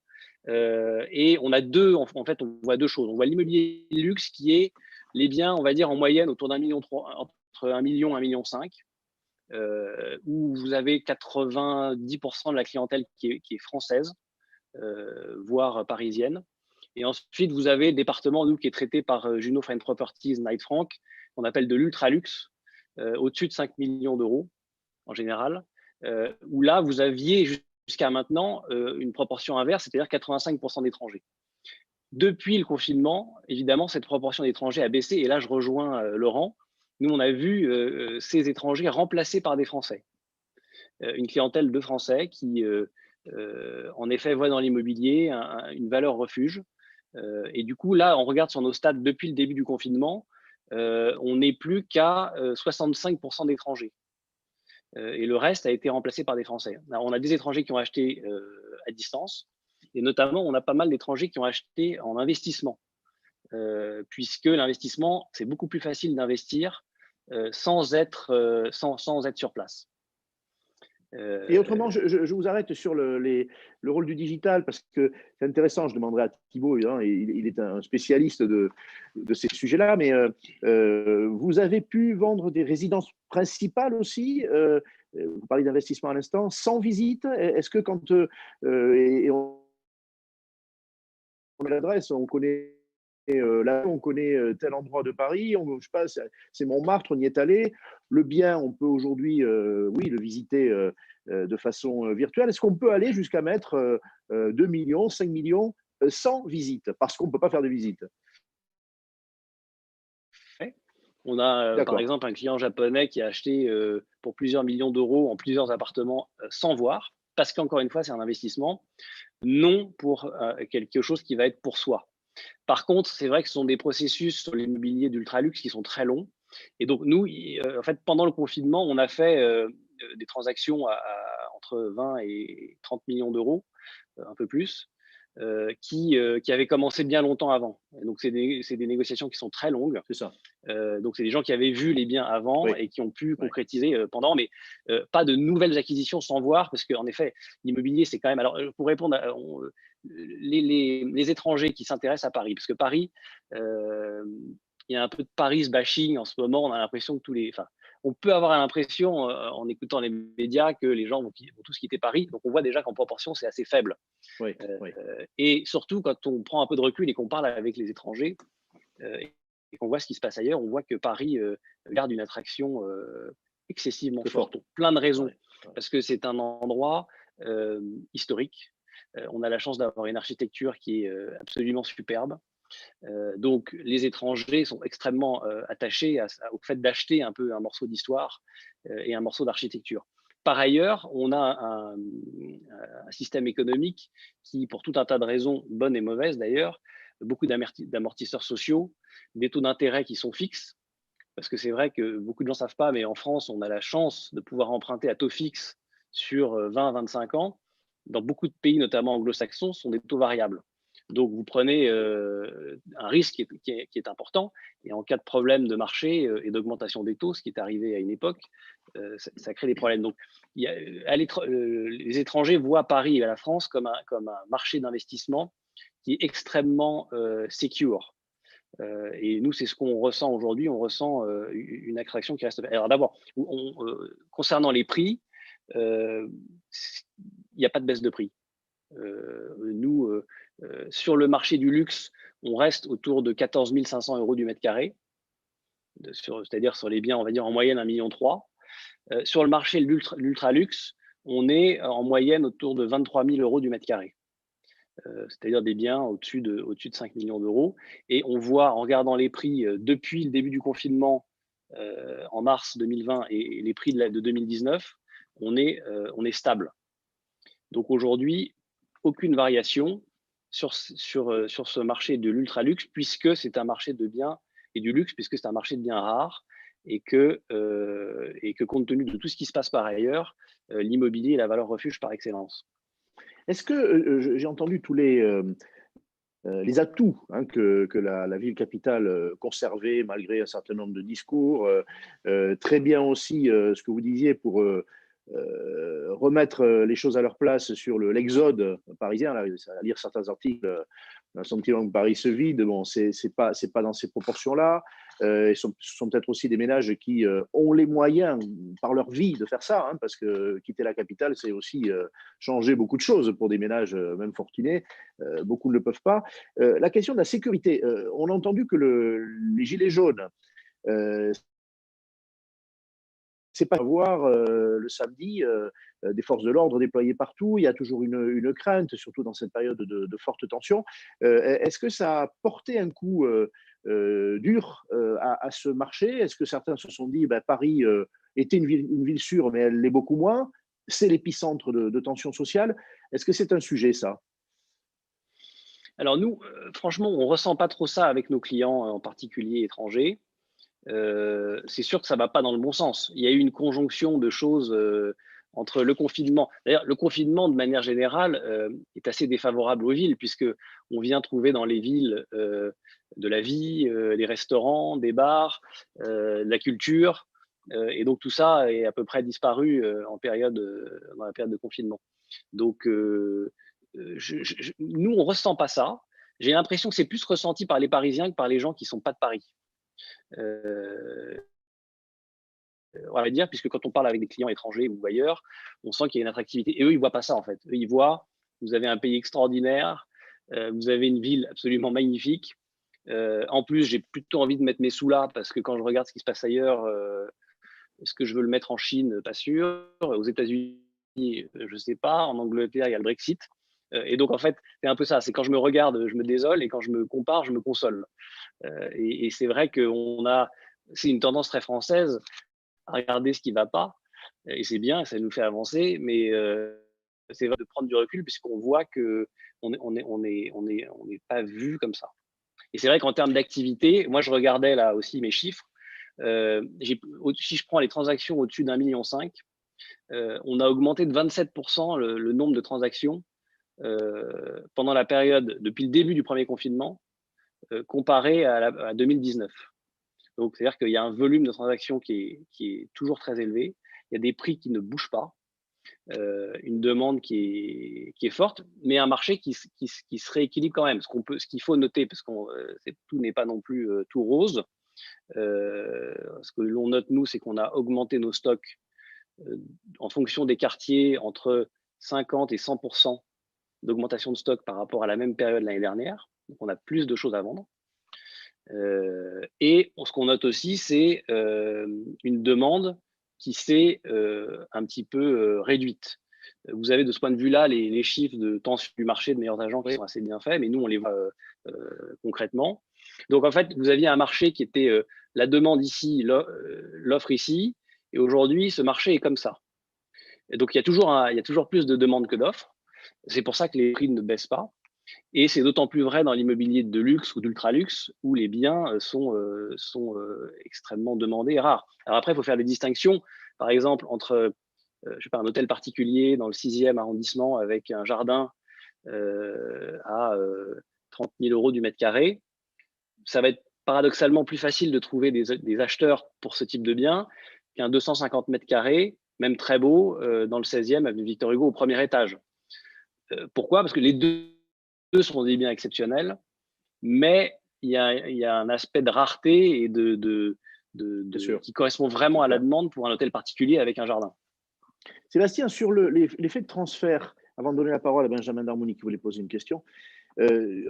et on a en fait, on voit deux choses. On voit l'immobilier luxe qui est les biens, on va dire, en moyenne autour d'1,3 million, entre 1 million et 1,5 million, où vous avez 90% de la clientèle qui est française, voire parisienne. Et ensuite, vous avez le département, nous, qui est traité par Juno Friend Properties, Knight Frank, qu'on appelle de l'ultra-luxe, au-dessus de 5 millions d'euros en général, où là, vous aviez jusqu'à maintenant une proportion inverse, c'est-à-dire 85% d'étrangers. Depuis le confinement, évidemment, cette proportion d'étrangers a baissé. Et là, je rejoins Laurent. Nous, on a vu ces étrangers remplacés par des Français. Une clientèle de Français qui, en effet, voit dans l'immobilier une valeur refuge. Et du coup, là, on regarde sur nos stats depuis le début du confinement, on n'est plus qu'à 65% d'étrangers. Et le reste a été remplacé par des Français. Alors, on a des étrangers qui ont acheté à distance, et notamment, on a pas mal d'étrangers qui ont acheté en investissement, puisque l'investissement, c'est beaucoup plus facile d'investir sans être sur place. Et autrement, je vous arrête sur le rôle du digital parce que c'est intéressant. Je demanderai à Thibaut, hein, il est un spécialiste de ces sujets-là, mais vous avez pu vendre des résidences principales aussi. Vous parlez d'investissement à l'instant, sans visite. Est-ce que quand on met l'adresse, on connaît là, on connaît tel endroit de Paris, je sais pas, c'est Montmartre, on y est allé. Le bien, on peut aujourd'hui, oui, le visiter de façon virtuelle. Est-ce qu'on peut aller jusqu'à mettre 2 millions, 5 millions sans visite, parce qu'on ne peut pas faire de visite? On a par exemple un client japonais qui a acheté pour plusieurs millions d'euros en plusieurs appartements sans voir, parce qu'encore une fois, c'est un investissement, non pour quelque chose qui va être pour soi. Par contre, c'est vrai que ce sont des processus sur l'immobilier d'ultra-luxe qui sont très longs. Et donc, nous, en fait, pendant le confinement, on a fait des transactions entre 20 et 30 millions d'euros, un peu plus, qui avaient commencé bien longtemps avant. Et donc, c'est des négociations qui sont très longues. C'est ça. Donc, c'est des gens qui avaient vu les biens avant, oui, et qui ont pu concrétiser pendant, mais pas de nouvelles acquisitions sans voir, parce qu'en effet, l'immobilier, c'est quand même… Alors, pour répondre les étrangers qui s'intéressent à Paris, parce que Paris, il y a un peu de Paris bashing en ce moment. On a l'impression que on peut avoir l'impression en écoutant les médias que les gens vont tous quitter Paris. Donc on voit déjà qu'en proportion c'est assez faible. Oui, oui. Et surtout quand on prend un peu de recul et qu'on parle avec les étrangers et qu'on voit ce qui se passe ailleurs, on voit que Paris garde une attraction excessivement forte pour plein de raisons. Parce que c'est un endroit historique. On a la chance d'avoir une architecture qui est absolument superbe. Donc, les étrangers sont extrêmement attachés au fait d'acheter un peu un morceau d'histoire et un morceau d'architecture. Par ailleurs, on a un système économique qui, pour tout un tas de raisons, bonnes et mauvaises d'ailleurs, beaucoup d'amortisseurs sociaux, des taux d'intérêt qui sont fixes, parce que c'est vrai que beaucoup de gens ne savent pas, mais en France, on a la chance de pouvoir emprunter à taux fixe sur 20 à 25 ans. Dans beaucoup de pays, notamment anglo-saxons, ce sont des taux variables. Donc, vous prenez un risque qui est important, et en cas de problème de marché et d'augmentation des taux, ce qui est arrivé à une époque, ça crée des problèmes. Donc, les étrangers voient Paris et la France comme un marché d'investissement qui est extrêmement secure. Et nous, c'est ce qu'on ressent aujourd'hui. On ressent une attraction qui reste. Alors d'abord, concernant les prix, il n'y a pas de baisse de prix. Nous, sur le marché du luxe, on reste autour de 14 500 € du mètre carré, c'est-à-dire sur les biens, on va dire en moyenne 1,3 million. Sur le marché de l'ultra-luxe, on est en moyenne autour de 23 000 € du mètre carré. C'est-à-dire des biens au-dessus de 5 millions d'euros. Et on voit, en regardant les prix depuis le début du confinement en mars 2020 et les prix de 2019, on est stable. Donc aujourd'hui, aucune variation sur ce marché de l'ultra-luxe, puisque c'est un marché de biens et du luxe, puisque c'est un marché de biens rares, et que compte tenu de tout ce qui se passe par ailleurs, l'immobilier est la valeur refuge par excellence. Est-ce que j'ai entendu tous les atouts que la ville capitale conservait malgré un certain nombre de discours, très bien aussi ce que vous disiez pour remettre les choses à leur place sur l'exode parisien, là, à lire certains articles, un sentiment que Paris se vide, bon, c'est pas dans ces proportions-là. Ce sont peut-être aussi des ménages qui ont les moyens par leur vie de faire ça, parce que quitter la capitale, c'est aussi changer beaucoup de choses pour des ménages même fortunés. Beaucoup ne le peuvent pas. La question de la sécurité, on a entendu que les gilets jaunes, c'est pas voir le samedi des forces de l'ordre déployées partout. Il y a toujours une crainte, surtout dans cette période de forte tension. Est-ce que ça a porté un coup dur à ce marché? Est-ce que certains se sont dit Paris était une ville sûre, mais elle l'est beaucoup moins? C'est l'épicentre de tensions sociales. Est-ce que c'est un sujet, ça? Alors nous, franchement, on ne ressent pas trop ça avec nos clients, en particulier étrangers. C'est sûr que ça ne va pas dans le bon sens. Il y a eu une conjonction de choses entre le confinement. D'ailleurs, le confinement, de manière générale, est assez défavorable aux villes, puisqu'on vient trouver dans les villes de la vie, des restaurants, des bars, de la culture. Et donc, tout ça est à peu près disparu dans la période de confinement. Donc, nous, on ne ressent pas ça. J'ai l'impression que c'est plus ressenti par les Parisiens que par les gens qui ne sont pas de Paris. On va dire, puisque quand on parle avec des clients étrangers ou ailleurs, on sent qu'il y a une attractivité. Et eux, ils ne voient pas ça, en fait. Eux, ils voient, vous avez un pays extraordinaire, vous avez une ville absolument magnifique. En plus, j'ai plutôt envie de mettre mes sous là, parce que quand je regarde ce qui se passe ailleurs, est-ce que je veux le mettre en Chine? Pas sûr. Aux États-Unis, je ne sais pas. En Angleterre, il y a le Brexit. Et donc, en fait, c'est un peu ça. C'est quand je me regarde, je me désole, et quand je me compare, je me console. Et c'est vrai que c'est une tendance très française à regarder ce qui ne va pas, et c'est bien, ça nous fait avancer, mais c'est vrai de prendre du recul puisqu'on voit qu'on n'est pas vu comme ça. Et c'est vrai qu'en termes d'activité, moi je regardais là aussi mes chiffres, si je prends les transactions au-dessus d'1,5 million, on a augmenté de 27% le nombre de transactions pendant la période, depuis le début du premier confinement, comparé à 2019. Donc, c'est-à-dire qu'il y a un volume de transactions qui est toujours très élevé. Il y a des prix qui ne bougent pas, une demande qui est forte, mais un marché qui se rééquilibre quand même. Ce qu'il faut noter, parce que tout n'est pas non plus tout rose. Ce que l'on note, nous, c'est qu'on a augmenté nos stocks en fonction des quartiers entre 50 et 100% d'augmentation de stock par rapport à la même période l'année dernière. Donc, on a plus de choses à vendre. Et ce qu'on note aussi, c'est une demande qui s'est un petit peu réduite. Vous avez de ce point de vue-là les chiffres de tension du marché de meilleurs agents qui sont assez bien faits, mais nous, on les voit concrètement. Donc, en fait, vous aviez un marché qui était la demande ici, l'offre ici, et aujourd'hui, ce marché est comme ça. Et donc, il y a toujours plus de demandes que d'offres. C'est pour ça que les prix ne baissent pas. Et c'est d'autant plus vrai dans l'immobilier de luxe ou d'ultra-luxe, où les biens sont extrêmement demandés et rares. Alors après, il faut faire des distinctions, par exemple, entre je sais pas, un hôtel particulier dans le 6e arrondissement avec un jardin à 30 000 € du mètre carré. Ça va être paradoxalement plus facile de trouver des acheteurs pour ce type de bien qu'un 250 mètres carrés, même très beau, dans le 16e avenue Victor Hugo au premier étage. Pourquoi? Parce que les deux sont des biens exceptionnels, mais il y a un aspect de rareté et qui correspond vraiment à la demande pour un hôtel particulier avec un jardin. Sébastien, sur l'effet de transfert, avant de donner la parole à Benjamin Darmouni qui voulait poser une question,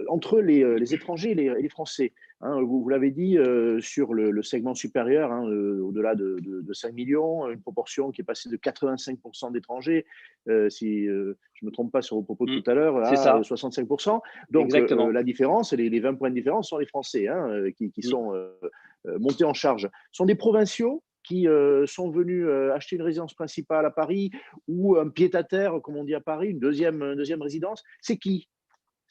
entre les étrangers et les Français, hein, vous l'avez dit, sur le segment supérieur, hein, au-delà de 5 millions, une proportion qui est passée de 85% d'étrangers, si je ne me trompe pas sur vos propos de tout à l'heure, à 65%. Donc la différence, les 20 points de différence sont les Français, hein, qui sont montés en charge. Ce sont des provinciaux qui sont venus acheter une résidence principale à Paris ou un pied-à-terre, comme on dit à Paris, une deuxième résidence. C'est qui?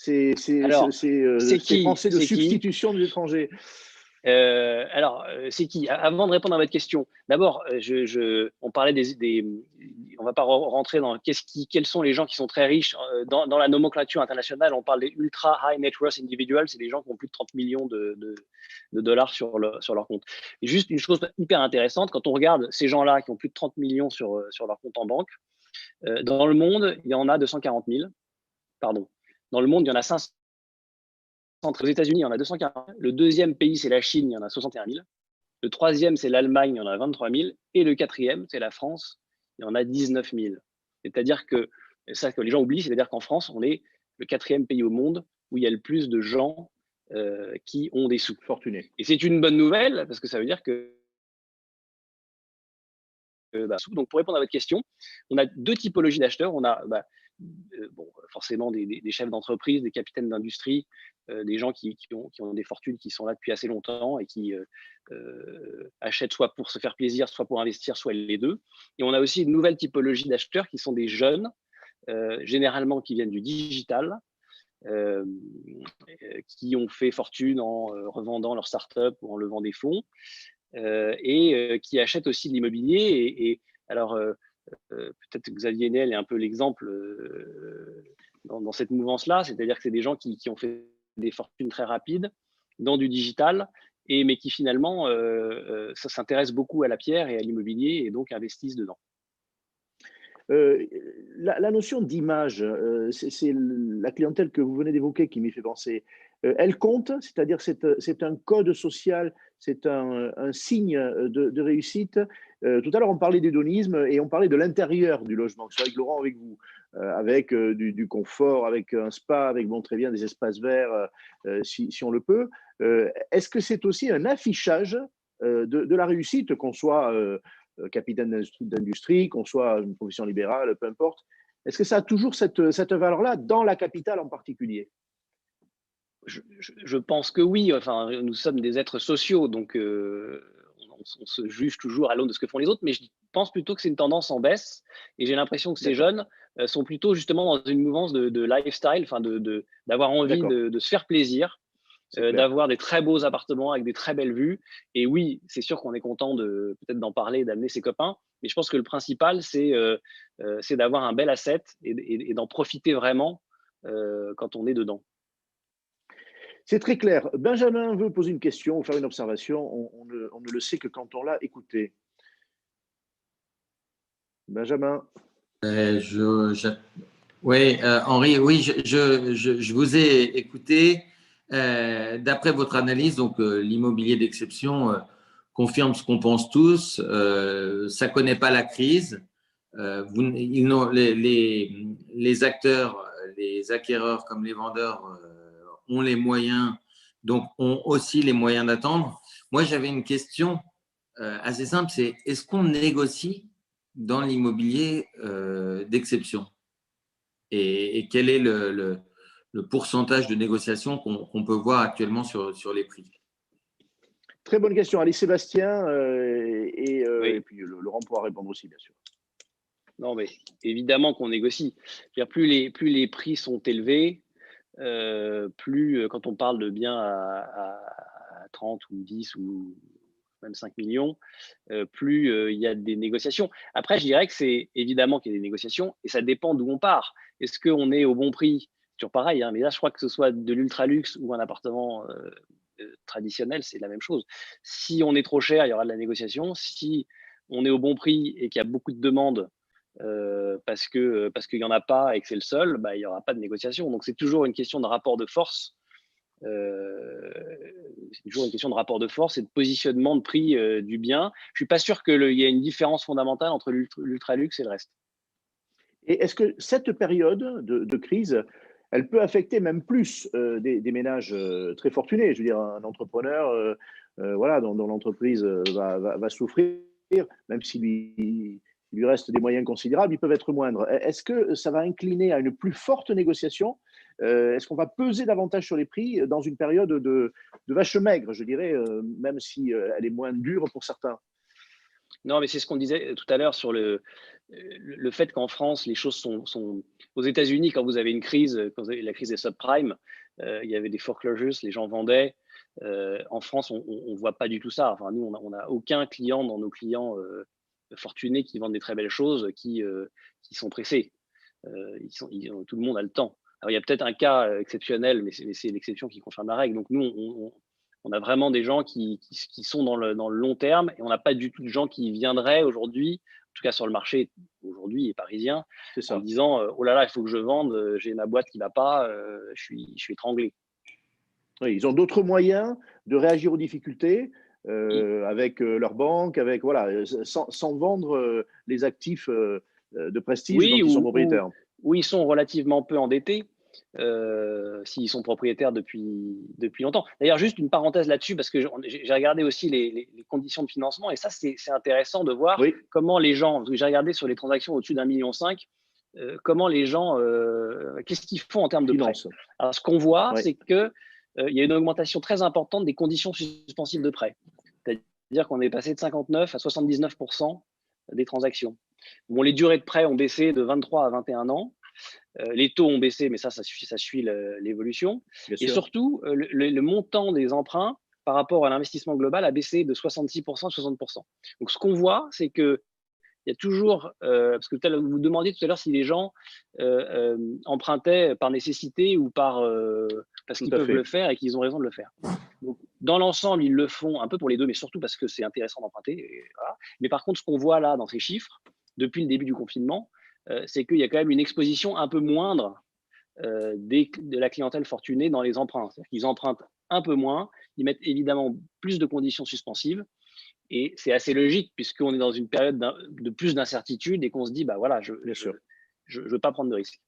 C'est Français de substitution des étrangers. C'est qui? Avant de répondre à votre question, d'abord, on parlait on ne va pas rentrer dans quels sont les gens qui sont très riches. Dans la nomenclature internationale, on parle des ultra high net worth individuals, c'est des gens qui ont plus de 30 millions de dollars sur leur compte. Et juste une chose hyper intéressante, quand on regarde ces gens-là qui ont plus de 30 millions sur leur compte en banque, dans le monde, il y en a 240 000. Pardon. Dans le monde, il y en a 500. Aux États-Unis, il y en a 240 000. Le deuxième pays, c'est la Chine, il y en a 61 000. Le troisième, c'est l'Allemagne, il y en a 23 000. Et le quatrième, c'est la France, il y en a 19 000. C'est-à-dire que, ça que les gens oublient, c'est-à-dire qu'en France, on est le 4e pays au monde où il y a le plus de gens qui ont des sous. Fortunés. Et c'est une bonne nouvelle parce que ça veut dire que donc, pour répondre à votre question, on a deux typologies d'acheteurs. On a forcément des chefs d'entreprise, des capitaines d'industrie, des gens qui ont des fortunes qui sont là depuis assez longtemps et qui achètent soit pour se faire plaisir, soit pour investir, soit les deux. Et on a aussi une nouvelle typologie d'acheteurs qui sont des jeunes, généralement qui viennent du digital, qui ont fait fortune en revendant leur start-up ou en levant des fonds. Et qui achètent aussi de l'immobilier. Et alors, peut-être que Xavier Niel est un peu l'exemple dans cette mouvance-là, c'est-à-dire que c'est des gens qui ont fait des fortunes très rapides dans du digital, mais qui finalement s'intéressent beaucoup à la pierre et à l'immobilier et donc investissent dedans. La notion d'image, c'est la clientèle que vous venez d'évoquer qui m'y fait penser. Elle compte, c'est-à-dire c'est un code social, c'est un signe de réussite. Tout à l'heure, on parlait d'hédonisme et on parlait de l'intérieur du logement, que ce soit avec Laurent, avec vous, avec du confort, avec un spa, avec très bien des espaces verts, si on le peut. Est-ce que c'est aussi un affichage de la réussite, qu'on soit capitaine d'industrie, qu'on soit une profession libérale, peu importe? Est-ce que ça a toujours cette valeur-là dans la capitale en particulier? Je pense que oui. Enfin, nous sommes des êtres sociaux, donc on se juge toujours à l'aune de ce que font les autres, mais je pense plutôt que c'est une tendance en baisse. Et j'ai l'impression que ces jeunes sont plutôt justement dans une mouvance de lifestyle, enfin d'avoir envie de se faire plaisir, d'avoir des très beaux appartements avec des très belles vues. Et oui, c'est sûr qu'on est content peut-être d'en parler, d'amener ses copains, mais je pense que le principal, c'est d'avoir un bel asset et d'en profiter vraiment quand on est dedans. C'est très clair. Benjamin veut poser une question ou faire une observation. On ne le sait que quand on l'a écouté. Benjamin. Oui, Henri, oui, je vous ai écouté. D'après votre analyse, donc l'immobilier d'exception confirme ce qu'on pense tous. Ça ne connaît pas la crise. Les acteurs, les acquéreurs comme les vendeurs ont les moyens, donc ont aussi les moyens d'attendre. Moi, j'avais une question assez simple, c'est est-ce qu'on négocie dans l'immobilier d'exception et quel est le pourcentage de négociation qu'on peut voir actuellement sur les prix. Très bonne question. Allez, Sébastien, Oui. et puis Laurent pourra répondre aussi, bien sûr. Non, mais évidemment qu'on négocie. Plus les prix sont élevés, plus quand on parle de biens à 30 ou 10 ou même 5 millions, plus il y a des négociations. Après, je dirais que c'est évidemment qu'il y a des négociations et ça dépend d'où on part. Est-ce qu'on est au bon prix? C'est toujours pareil, hein, mais là, je crois que ce soit de l'ultra-luxe ou un appartement traditionnel, c'est la même chose. Si on est trop cher, il y aura de la négociation. Si on est au bon prix et qu'il y a beaucoup de demandes parce qu'il n'y en a pas et que c'est le seul, bah, il n'y aura pas de négociation. Donc, c'est toujours une question de rapport de force. C'est toujours une question de rapport de force et de positionnement de prix du bien. Je ne suis pas sûr qu'il y ait une différence fondamentale entre l'ultra-luxe et le reste. Et est-ce que cette période de crise, elle peut affecter même plus des ménages très fortunés? Je veux dire, un entrepreneur voilà, dont l'entreprise va souffrir, même s'il lui reste des moyens considérables, ils peuvent être moindres. Est-ce que ça va incliner à une plus forte négociation? Est-ce qu'on va peser davantage sur les prix dans une période de vache maigre, je dirais, même si elle est moins dure pour certains? Non, mais c'est ce qu'on disait tout à l'heure sur le fait qu'en France, les choses sont… Aux États-Unis, quand vous avez une crise, quand vous avez la crise des subprimes, il y avait des foreclosures, les gens vendaient. En France, on ne voit pas du tout ça. Enfin, nous, on n'a aucun client dans nos clients fortunés qui vendent des très belles choses qui sont pressés. Tout le monde a le temps. Alors, il y a peut-être un cas exceptionnel, mais c'est l'exception qui confirme la règle. Donc, nous, on a vraiment des gens qui sont dans le long terme et on n'a pas du tout de gens qui viendraient aujourd'hui, en tout cas sur le marché aujourd'hui et parisien, en disant oh là là, il faut que je vende, j'ai ma boîte qui ne va pas, je suis étranglé. Oui, ils ont d'autres moyens de réagir aux difficultés avec leur banque, avec, voilà, sans vendre les actifs de prestige dont ils sont propriétaires. Ou ils sont relativement peu endettés. S'ils sont propriétaires depuis longtemps. D'ailleurs, juste une parenthèse là-dessus, parce que j'ai regardé aussi les conditions de financement, et ça, c'est intéressant de voir comment les gens, j'ai regardé sur les transactions au-dessus d'1,5 million, comment les gens, qu'est-ce qu'ils font en termes de prêts. Alors, ce qu'on voit, c'est qu'il y a une augmentation très importante des conditions suspensives de prêt. C'est-à-dire qu'on est passé de 59 à 79% des transactions. Bon, les durées de prêt ont baissé de 23 à 21 ans. Les taux ont baissé, mais ça suit l'évolution. Et surtout, le montant des emprunts par rapport à l'investissement global a baissé de 66% à 60%. Donc, ce qu'on voit, c'est qu'il y a toujours, parce que vous vous demandiez tout à l'heure si les gens empruntaient par nécessité ou parce qu'ils peuvent le faire et qu'ils ont raison de le faire. Donc, dans l'ensemble, ils le font un peu pour les deux, mais surtout parce que c'est intéressant d'emprunter. Voilà. Mais par contre, ce qu'on voit là dans ces chiffres, depuis le début du confinement, c'est qu'il y a quand même une exposition un peu moindre de la clientèle fortunée dans les emprunts. C'est-à-dire qu'ils empruntent un peu moins, ils mettent évidemment plus de conditions suspensives, et c'est assez logique puisqu'on est dans une période de plus d'incertitude et qu'on se dit, bah voilà, je ne veux pas prendre de risques.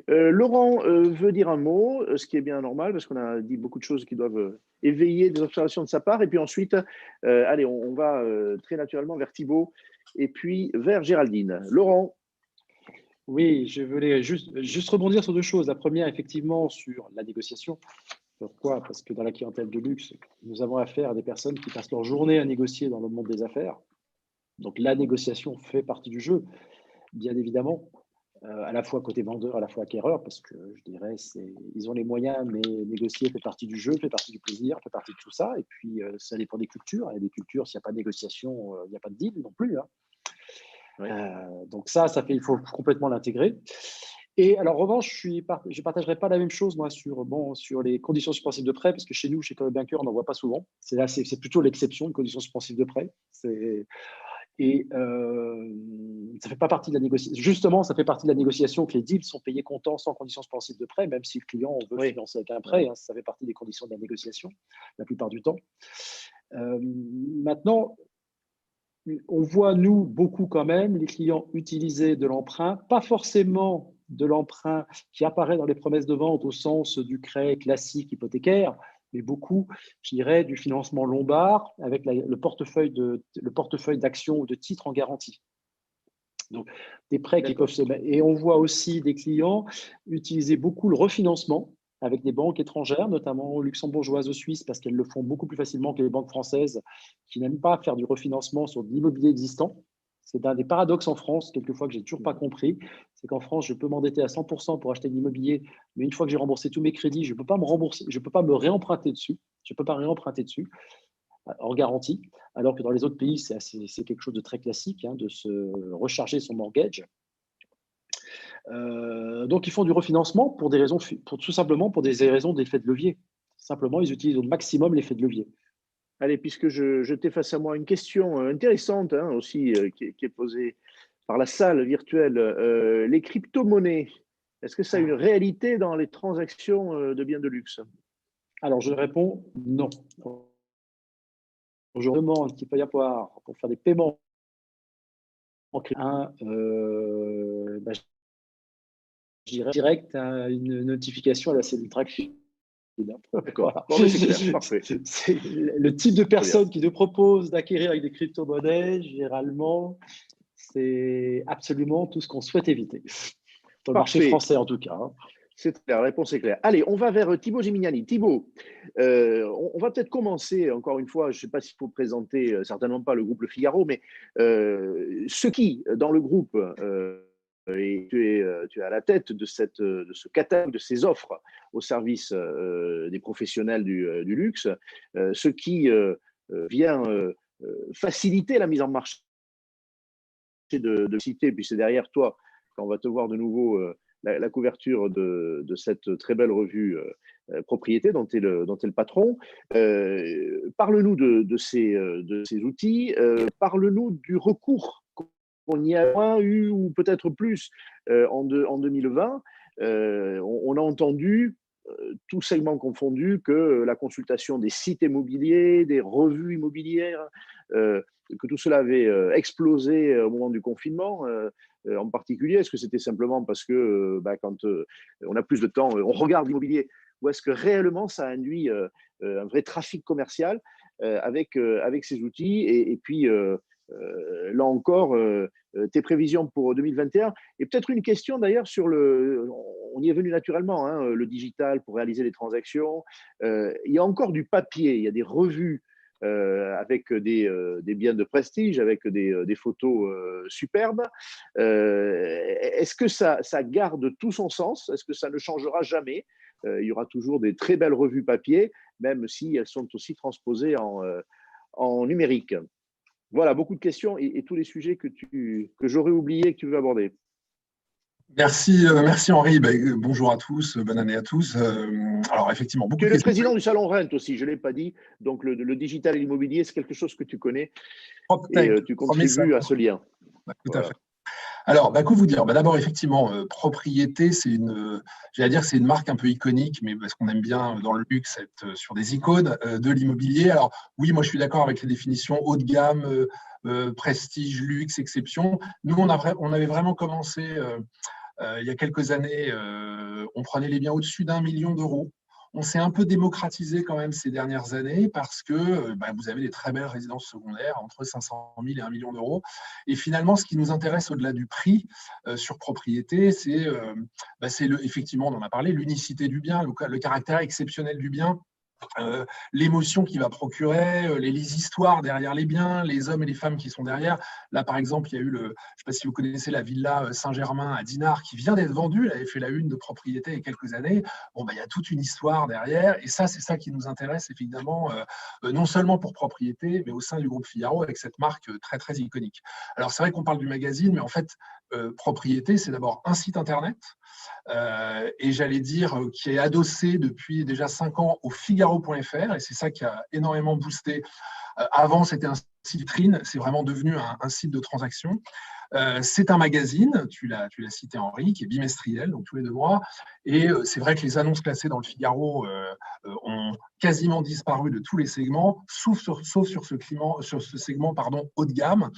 Laurent veut dire un mot, ce qui est bien normal parce qu'on a dit beaucoup de choses qui doivent éveiller des observations de sa part. Et puis ensuite, allez, on va très naturellement vers Thibaut et puis vers Géraldine. Laurent. Oui, je voulais juste rebondir sur deux choses. La première, effectivement, sur la négociation. Pourquoi? Parce que dans la clientèle de luxe, nous avons affaire à des personnes qui passent leur journée à négocier dans le monde des affaires. Donc, la négociation fait partie du jeu, bien évidemment, à la fois côté vendeur, à la fois acquéreur, parce que je dirais, ils ont les moyens, mais négocier fait partie du jeu, fait partie du plaisir, fait partie de tout ça. Et puis, ça dépend des cultures. Il y a des cultures, s'il n'y a pas de négociation, il n'y a pas de deal non plus. Hein. Oui. Donc il faut complètement l'intégrer. Et alors, en revanche, je ne partagerai pas la même chose, moi, sur les conditions suspensives de prêt, parce que chez nous, chez Coldwell Banker, on n'en voit pas souvent. C'est plutôt l'exception, une condition suspensive de prêt. Et ça fait pas partie de la négociation. Justement, ça fait partie de la négociation que les deals sont payés comptant sans condition suspensive de prêt, même si le client veut financer avec un prêt. Hein, ça fait partie des conditions de la négociation, la plupart du temps. Maintenant, on voit, nous, beaucoup quand même, les clients utiliser de l'emprunt, pas forcément de l'emprunt qui apparaît dans les promesses de vente au sens du crédit classique hypothécaire, mais beaucoup, je dirais, du financement lombard avec le portefeuille d'actions ou de titres en garantie. Donc, des prêts qui peuvent se mettre. Et on voit aussi des clients utiliser beaucoup le refinancement avec des banques étrangères, notamment luxembourgeoises ou suisses, parce qu'elles le font beaucoup plus facilement que les banques françaises qui n'aiment pas faire du refinancement sur de l'immobilier existant. C'est un des paradoxes en France, quelquefois, que je n'ai toujours pas compris. C'est qu'en France, je peux m'endetter à 100% pour acheter de l'immobilier, mais une fois que j'ai remboursé tous mes crédits, je ne peux pas me rembourser, je ne peux pas me réemprunter dessus. Je ne peux pas réemprunter dessus en garantie, alors que dans les autres pays, c'est quelque chose de très classique, de se recharger son mortgage. Donc, ils font du refinancement pour des raisons, tout simplement pour des raisons d'effet de levier. Simplement, ils utilisent au maximum l'effet de levier. Allez, puisque je t'ai face à moi une question intéressante aussi qui est posée par la salle virtuelle. Les crypto-monnaies, est-ce que ça a une réalité dans les transactions de biens de luxe? Alors, je réponds non. Je demande qu'il peut y avoir, pour faire des paiements en crypto, je dirais direct à une notification à la cellule Tracfin. D'accord. Bon, c'est clair. Parfait. C'est le type de personne qui nous propose d'acquérir avec des crypto-monnaies, généralement, c'est absolument tout ce qu'on souhaite éviter. Dans le marché français, en tout cas. C'est clair, la réponse est claire. Allez, on va vers Thibaut Gimignani. Thibaut, on va peut-être commencer, encore une fois, je ne sais pas s'il faut présenter, certainement pas le groupe Le Figaro, mais ceux qui, dans le groupe, et tu es à la tête de ce catalogue, de ces offres au service des professionnels du luxe, ce qui vient faciliter la mise en marché de citer, puis c'est derrière toi, quand on va te voir de nouveau la couverture de cette très belle revue Propriété dont tu es le patron. Parle-nous de ces outils, parle-nous du recours qu'on y a eu ou peut-être plus en 2020. On a entendu, tout segment confondu, que la consultation des sites immobiliers, des revues immobilières, que tout cela avait explosé au moment du confinement en particulier. Est-ce que c'était simplement parce que quand on a plus de temps, on regarde l'immobilier, ou est-ce que réellement ça induit un vrai trafic commercial avec ces outils et puis là encore, tes prévisions pour 2021. Et peut-être une question d'ailleurs sur on y est venu naturellement, le digital pour réaliser les transactions. Il y a encore du papier, il y a des revues avec des biens de prestige, avec des photos superbes. Est-ce que ça garde tout son sens? Est-ce que ça ne changera jamais? Il y aura toujours des très belles revues papier, même si elles sont aussi transposées en numérique. Voilà, beaucoup de questions et tous les sujets que j'aurais oubliés et que tu veux aborder. Merci Henri. Bonjour à tous, bonne année à tous. Alors effectivement, beaucoup de questions. Tu es le président du Salon Rent aussi, je ne l'ai pas dit. Donc le digital et l'immobilier, c'est quelque chose que tu connais et tu contribues à ce lien. Tout à fait. Alors, que vous dire? D'abord, effectivement, Propriété, c'est une marque un peu iconique, mais parce qu'on aime bien dans le luxe être sur des icônes de l'immobilier. Alors, oui, moi, je suis d'accord avec les définitions haut de gamme, prestige, luxe, exception. Nous, on avait vraiment commencé il y a quelques années, on prenait les biens au-dessus d'1 million d'euros. On s'est un peu démocratisé quand même ces dernières années parce que vous avez des très belles résidences secondaires entre 500 000 et 1 million d'euros. Et finalement, ce qui nous intéresse au-delà du prix sur Propriété, c'est effectivement, on en a parlé, l'unicité du bien, le caractère exceptionnel du bien. L'émotion qu'il va procurer, les histoires derrière les biens, les hommes et les femmes qui sont derrière. Là, par exemple, il y a eu je ne sais pas si vous connaissez la villa Saint-Germain à Dinard qui vient d'être vendue. Elle avait fait la une de Propriété il y a quelques années. Il y a toute une histoire derrière. Et ça, c'est ça qui nous intéresse, évidemment, non seulement pour Propriété, mais au sein du groupe Figaro, avec cette marque très, très iconique. Alors, c'est vrai qu'on parle du magazine, mais en fait, Propriété, c'est d'abord un site internet. Et j'allais dire qui est adossé depuis déjà 5 ans au Figaro.fr, et c'est ça qui a énormément boosté. Avant, c'était un site vitrine, c'est vraiment devenu un site de transaction. C'est un magazine, tu l'as cité Henri, qui est bimestriel, donc tous les 2 mois. Et c'est vrai que les annonces classées dans le Figaro ont quasiment disparu de tous les segments, sauf sur ce segment haut de gamme.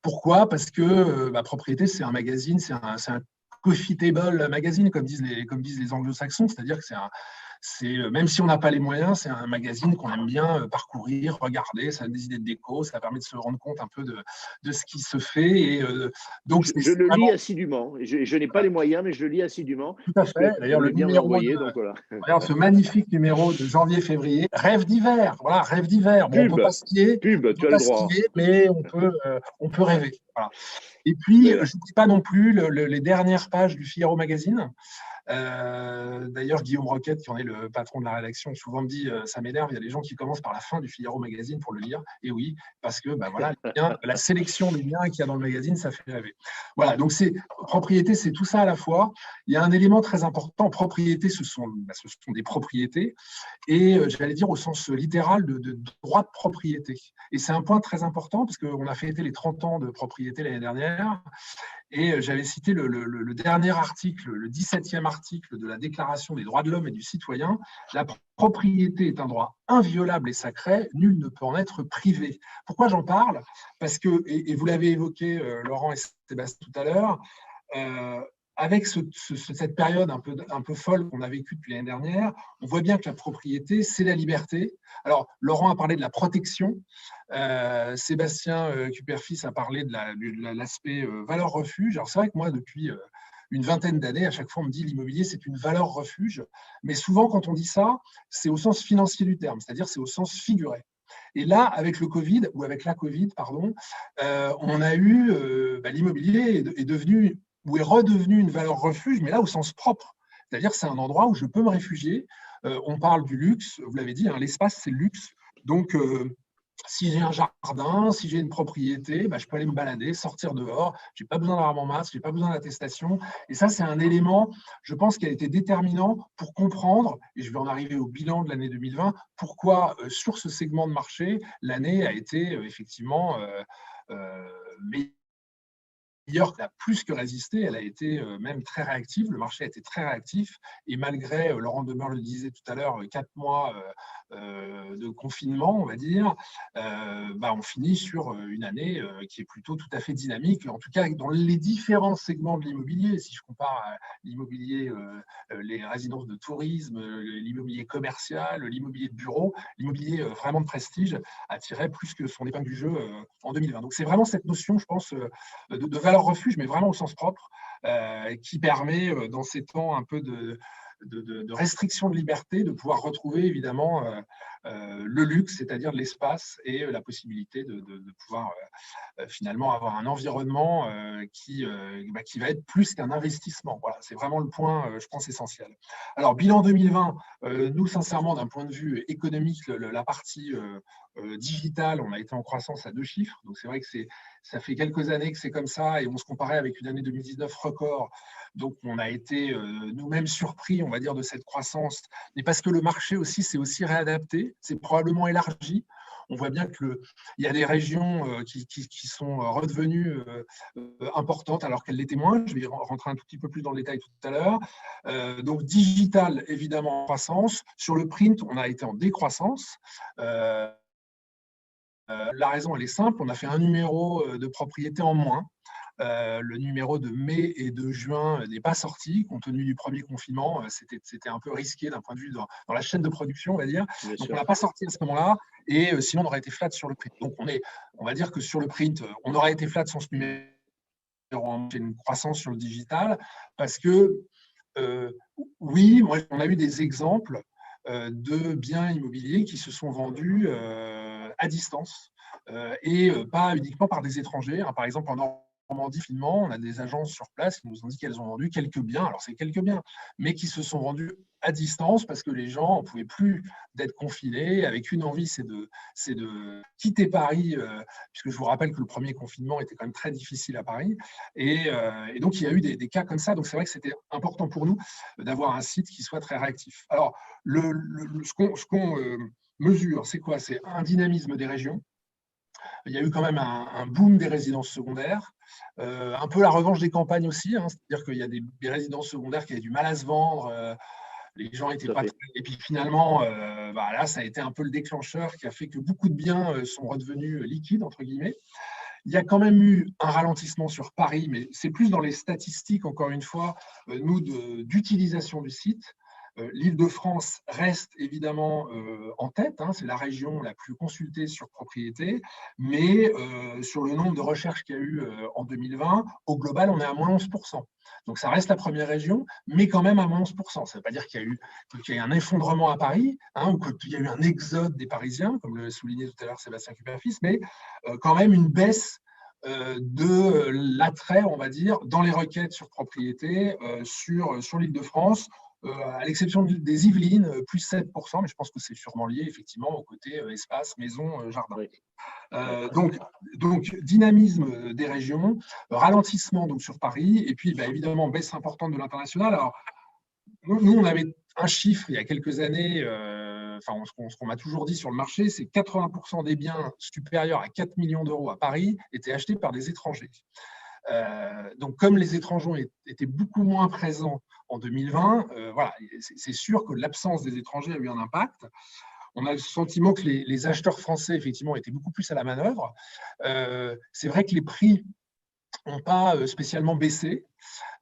Pourquoi? Parce que Propriété, c'est un magazine, c'est un coffee table magazine, comme disent les anglo-saxons, c'est-à-dire que même si on n'a pas les moyens, c'est un magazine qu'on aime bien parcourir, regarder, ça a des idées de déco, ça permet de se rendre compte un peu de ce qui se fait. Et, donc je le lis assidûment. Je n'ai pas les moyens, mais je le lis assidûment. Tout à fait. D'ailleurs, le numéro ce magnifique numéro de janvier-février, Rêve d'hiver. Voilà, Rêve d'hiver. Bon, on ne peut pas skier, mais on peut rêver. Voilà. Et puis, je ne dis pas non plus les dernières pages du Figaro Magazine. D'ailleurs, Guillaume Roquette, qui en est le patron de la rédaction, souvent me dit ça m'énerve, il y a des gens qui commencent par la fin du Figaro Magazine pour le lire. Et oui, parce que voilà, la sélection des liens qu'il y a dans le magazine, ça fait rêver. Voilà, donc propriété, c'est tout ça à la fois. Il y a un élément très important. Propriété, ce sont des propriétés, et j'allais dire au sens littéral de droit de propriété. Et c'est un point très important parce qu'on a fêté les 30 ans de propriété l'année dernière. Et j'avais cité le dernier article, le 17e article de la Déclaration des droits de l'homme et du citoyen. La propriété est un droit inviolable et sacré, nul ne peut en être privé. Pourquoi j'en parle? Parce que, et vous l'avez évoqué, Laurent et Sébastien tout à l'heure, avec cette période un peu folle qu'on a vécue depuis l'année dernière, on voit bien que la propriété, c'est la liberté. Alors, Laurent a parlé de la protection. Sébastien Cuperfis a parlé de l'aspect valeur refuge. Alors, c'est vrai que moi, depuis une vingtaine d'années, à chaque fois, on me dit l'immobilier, c'est une valeur refuge. Mais souvent, quand on dit ça, c'est au sens financier du terme, c'est-à-dire c'est au sens figuré. Et là, avec le Covid, ou avec la Covid, pardon, on a eu l'immobilier est devenu ou est redevenu une valeur refuge, mais là au sens propre. C'est-à-dire c'est un endroit où je peux me réfugier. On parle du luxe, vous l'avez dit, l'espace c'est le luxe. Donc, si j'ai un jardin, si j'ai une propriété, je peux aller me balader, sortir dehors. Je n'ai pas besoin d'avoir mon masque, je n'ai pas besoin d'attestation. Et ça, c'est un élément, je pense, qui a été déterminant pour comprendre, et je vais en arriver au bilan de l'année 2020, pourquoi sur ce segment de marché, l'année a été effectivement meilleure. D'ailleurs, elle a plus que résisté, elle a été même très réactive, le marché a été très réactif, et malgré, Laurent Demeure le disait tout à l'heure, 4 mois de confinement, on va dire, on finit sur une année qui est plutôt tout à fait dynamique, en tout cas dans les différents segments de l'immobilier. Si je compare l'immobilier, les résidences de tourisme, l'immobilier commercial, l'immobilier de bureau, l'immobilier vraiment de prestige a tiré plus que son épingle du jeu en 2020. Donc c'est vraiment cette notion, je pense, de valeur refuge, mais vraiment au sens propre, qui permet, dans ces temps un peu de restriction de liberté, de pouvoir retrouver évidemment le luxe, c'est-à-dire l'espace et la possibilité de pouvoir finalement avoir un environnement qui va être plus qu'un investissement. Voilà, c'est vraiment le point, je pense, essentiel. Alors, bilan 2020, nous, sincèrement, d'un point de vue économique, la partie digitale, on a été en croissance à 2 chiffres, donc c'est vrai que ça fait quelques années que c'est comme ça, et on se comparait avec une année 2019 record. Donc, on a été nous-mêmes surpris, on va dire, de cette croissance, mais parce que le marché aussi s'est aussi réadapté, c'est probablement élargi. On voit bien qu'il y a des régions qui sont redevenues importantes alors qu'elles l'étaient moins. Je vais rentrer un tout petit peu plus dans le détail tout à l'heure. Donc, digital, évidemment, en croissance. Sur le print, on a été en décroissance. La raison, elle est simple. On a fait un numéro de propriété en moins. Le numéro de mai et de juin n'est pas sorti, compte tenu du premier confinement. C'était un peu risqué d'un point de vue dans la chaîne de production, on va dire. Bien Donc, sûr. On n'a pas sorti à ce moment-là, et sinon, on aurait été flat sur le print. Donc, on va dire que sur le print, on aurait été flat sans ce numéro. C'est une croissance sur le digital, parce que, oui, on a eu des exemples de biens immobiliers qui se sont vendus à distance, et pas uniquement par des étrangers. Par exemple, en Normandie, finement, on a des agences sur place qui nous ont dit qu'elles ont vendu quelques biens, alors c'est quelques biens, mais qui se sont vendus à distance parce que les gens ne pouvaient plus d'être confinés, avec une envie, c'est de quitter Paris, puisque je vous rappelle que le premier confinement était quand même très difficile à Paris, et donc il y a eu des cas comme ça, donc c'est vrai que c'était important pour nous d'avoir un site qui soit très réactif. Alors, ce qu'on mesure, c'est quoi? C'est un dynamisme des régions. Il y a eu quand même un boom des résidences secondaires, un peu la revanche des campagnes aussi, c'est-à-dire qu'il y a des résidences secondaires qui avaient du mal à se vendre, les gens n'étaient pas très... Et puis finalement, là, ça a été un peu le déclencheur qui a fait que beaucoup de biens sont redevenus liquides, entre guillemets. Il y a quand même eu un ralentissement sur Paris, mais c'est plus dans les statistiques, encore une fois, nous, d'utilisation du site. L'Île-de-France reste évidemment en tête, hein, c'est la région la plus consultée sur propriété, mais sur le nombre de recherches qu'il y a eu en 2020, au global, on est à moins 11%. Donc ça reste la première région, mais quand même à moins 11%. Ça ne veut pas dire qu'il y a eu un effondrement à Paris, hein, ou qu'il y a eu un exode des Parisiens, comme le soulignait tout à l'heure Sébastien Cupert-Fils, mais quand même une baisse de l'attrait, on va dire, dans les requêtes sur propriété sur l'Île-de-France, à l'exception des Yvelines, plus 7%, mais je pense que c'est sûrement lié effectivement au côté espace, maison, jardin. Oui. Donc, dynamisme des régions, ralentissement donc, sur Paris, et puis évidemment baisse importante de l'international. Alors, nous, on avait un chiffre il y a quelques années, ce qu'on m'a toujours dit sur le marché, c'est que 80% des biens supérieurs à 4 millions d'euros à Paris étaient achetés par des étrangers. Donc, comme les étrangers étaient beaucoup moins présents en 2020, voilà, c'est sûr que l'absence des étrangers a eu un impact. On a le sentiment que les acheteurs français, effectivement, étaient beaucoup plus à la manœuvre. C'est vrai que les prix n'ont pas spécialement baissé.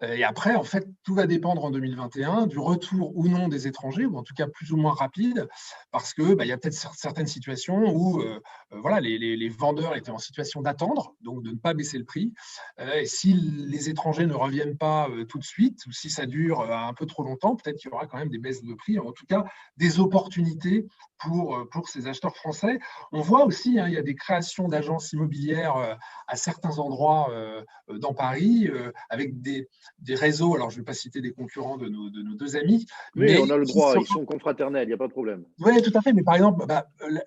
Et après, en fait, tout va dépendre en 2021 du retour ou non des étrangers, ou en tout cas plus ou moins rapide, parce qu'il y a peut-être certaines situations où voilà, les vendeurs étaient en situation d'attendre, donc de ne pas baisser le prix. Et si les étrangers ne reviennent pas tout de suite, ou si ça dure un peu trop longtemps, peut-être qu'il y aura quand même des baisses de prix, en tout cas des opportunités pour ces acheteurs français. On voit aussi, hein, il y a des créations d'agences immobilières à certains endroits dans Paris, avec des réseaux, alors je ne vais pas citer des concurrents de nos deux amis. Oui, mais on a le droit, ils sont confraternels, il n'y a pas de problème. Oui, tout à fait, mais par exemple,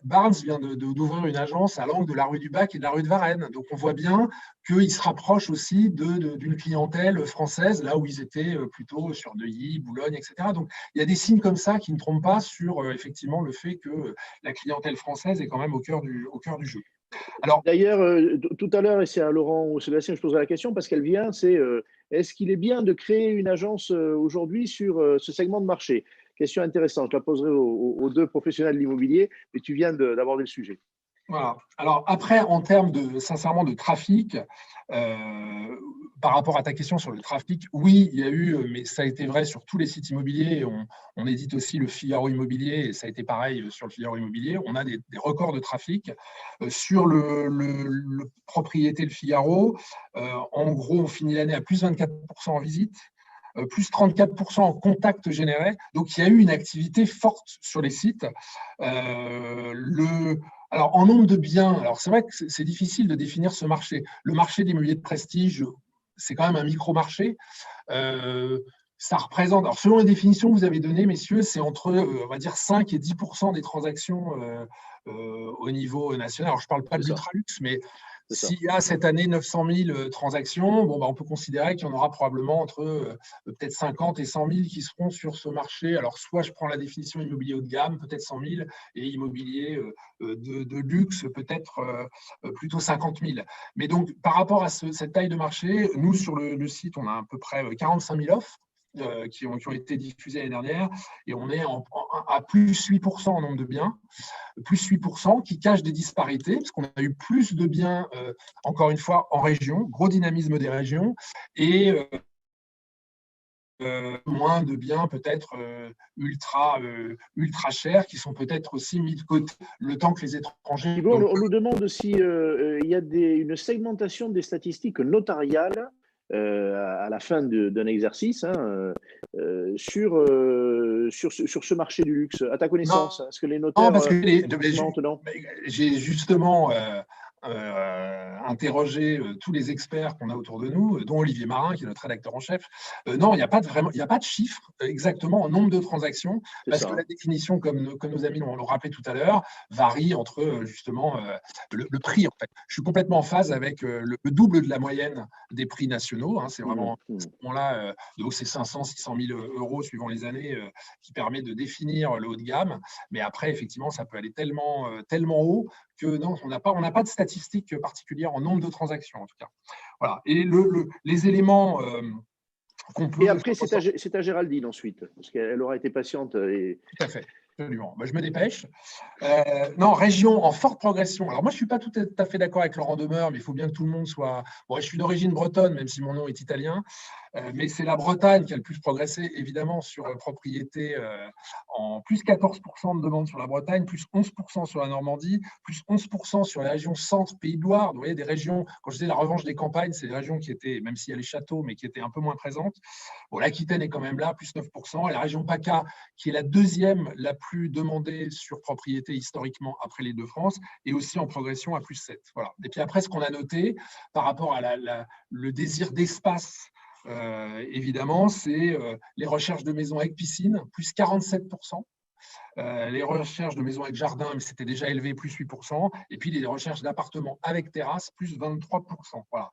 Barnes vient d'ouvrir une agence à l'angle de la rue du Bac et de la rue de Varennes, donc on voit bien qu'ils se rapprochent aussi d'une clientèle française, là où ils étaient plutôt sur Neuilly, Boulogne, etc. Donc il y a des signes comme ça qui ne trompent pas sur effectivement le fait que la clientèle française est quand même au cœur du jeu. D'ailleurs, tout à l'heure, et c'est à Laurent ou Sébastien que je poserai la question, parce qu'elle vient, c'est est-ce qu'il est bien de créer une agence aujourd'hui sur ce segment de marché? Question intéressante, je la poserai aux deux professionnels de l'immobilier, mais tu viens d'aborder le sujet. Voilà. Alors après, en termes sincèrement de trafic, par rapport à ta question sur le trafic, oui, il y a eu, mais ça a été vrai sur tous les sites immobiliers. On édite aussi le Figaro Immobilier, et ça a été pareil sur le Figaro Immobilier. On a des records de trafic. Sur le propriété, le Figaro, en gros, on finit l'année à plus 24% en visite, plus 34% en contacts générés. Donc, il y a eu une activité forte sur les sites. Alors, en nombre de biens, alors c'est vrai que c'est difficile de définir ce marché. Le marché de l'immobilier de prestige, c'est quand même un micro-marché. Ça représente, alors selon les définitions que vous avez données, messieurs, c'est entre, on va dire, 5 et 10% des transactions au niveau national. Alors, je ne parle pas de l'ultraluxe, mais s'il y a cette année 900 000 transactions, on peut considérer qu'il y en aura probablement entre peut-être 50 et 100 000 qui seront sur ce marché. Alors, soit je prends la définition immobilier haut de gamme, peut-être 100 000, et immobilier de luxe, peut-être plutôt 50 000. Mais donc, par rapport à cette taille de marché, nous, sur le site, on a à peu près 45 000 offres qui ont été diffusées l'année dernière, et on est à plus 8% en nombre de biens, plus 8%, qui cachent des disparités, parce qu'on a eu plus de biens, encore une fois, en région, gros dynamisme des régions, et moins de biens peut-être ultra chers, qui sont peut-être aussi mis de côté le temps que les étrangers… On nous demande si il y a une segmentation des statistiques notariales à la fin d'un exercice sur ce marché du luxe. À ta connaissance, est-ce que les notaires… Non, parce que j'ai justement interroger tous les experts qu'on a autour de nous, dont Olivier Marin, qui est notre rédacteur en chef. Non, il n'y a pas de chiffre exactement en nombre de transactions, parce que la définition, comme nos amis l'ont rappelé tout à l'heure, varie entre justement le prix. En fait. Je suis complètement en phase avec le double de la moyenne des prix nationaux. Hein, c'est vraiment ce moment-là, donc c'est 500, 600 000 euros suivant les années, qui permet de définir le haut de gamme. Mais après, effectivement, ça peut aller tellement haut que non, on n'a pas de statistiques particulières en nombre de transactions, en tout cas. Voilà. Et les éléments qu'on peut… Et après, c'est à Géraldine ensuite, parce qu'elle aura été patiente. Tout à fait. Absolument. Je me dépêche. Non, région en forte progression. Alors moi, je ne suis pas tout à fait d'accord avec Laurent Demeure, mais il faut bien que tout le monde soit… Bon, je suis d'origine bretonne, même si mon nom est italien. Mais c'est la Bretagne qui a le plus progressé, évidemment, sur propriété, en plus 14% de demandes sur la Bretagne, plus 11% sur la Normandie, plus 11% sur les régions centre, Pays de Loire. Vous voyez, des régions, quand je disais la revanche des campagnes, c'est des régions qui étaient, même s'il y a les châteaux, mais qui étaient un peu moins présentes. Bon, l'Aquitaine est quand même là, plus 9%. Et la région PACA, qui est la deuxième la plus demandée sur propriété historiquement après les Deux-France, est aussi en progression à plus 7. Voilà. Et puis après, ce qu'on a noté par rapport à le désir d'espace, évidemment, c'est les recherches de maisons avec piscine, plus 47%. Les recherches de maisons avec jardin, mais c'était déjà élevé, plus 8%. Et puis les recherches d'appartements avec terrasse, plus 23%. Voilà.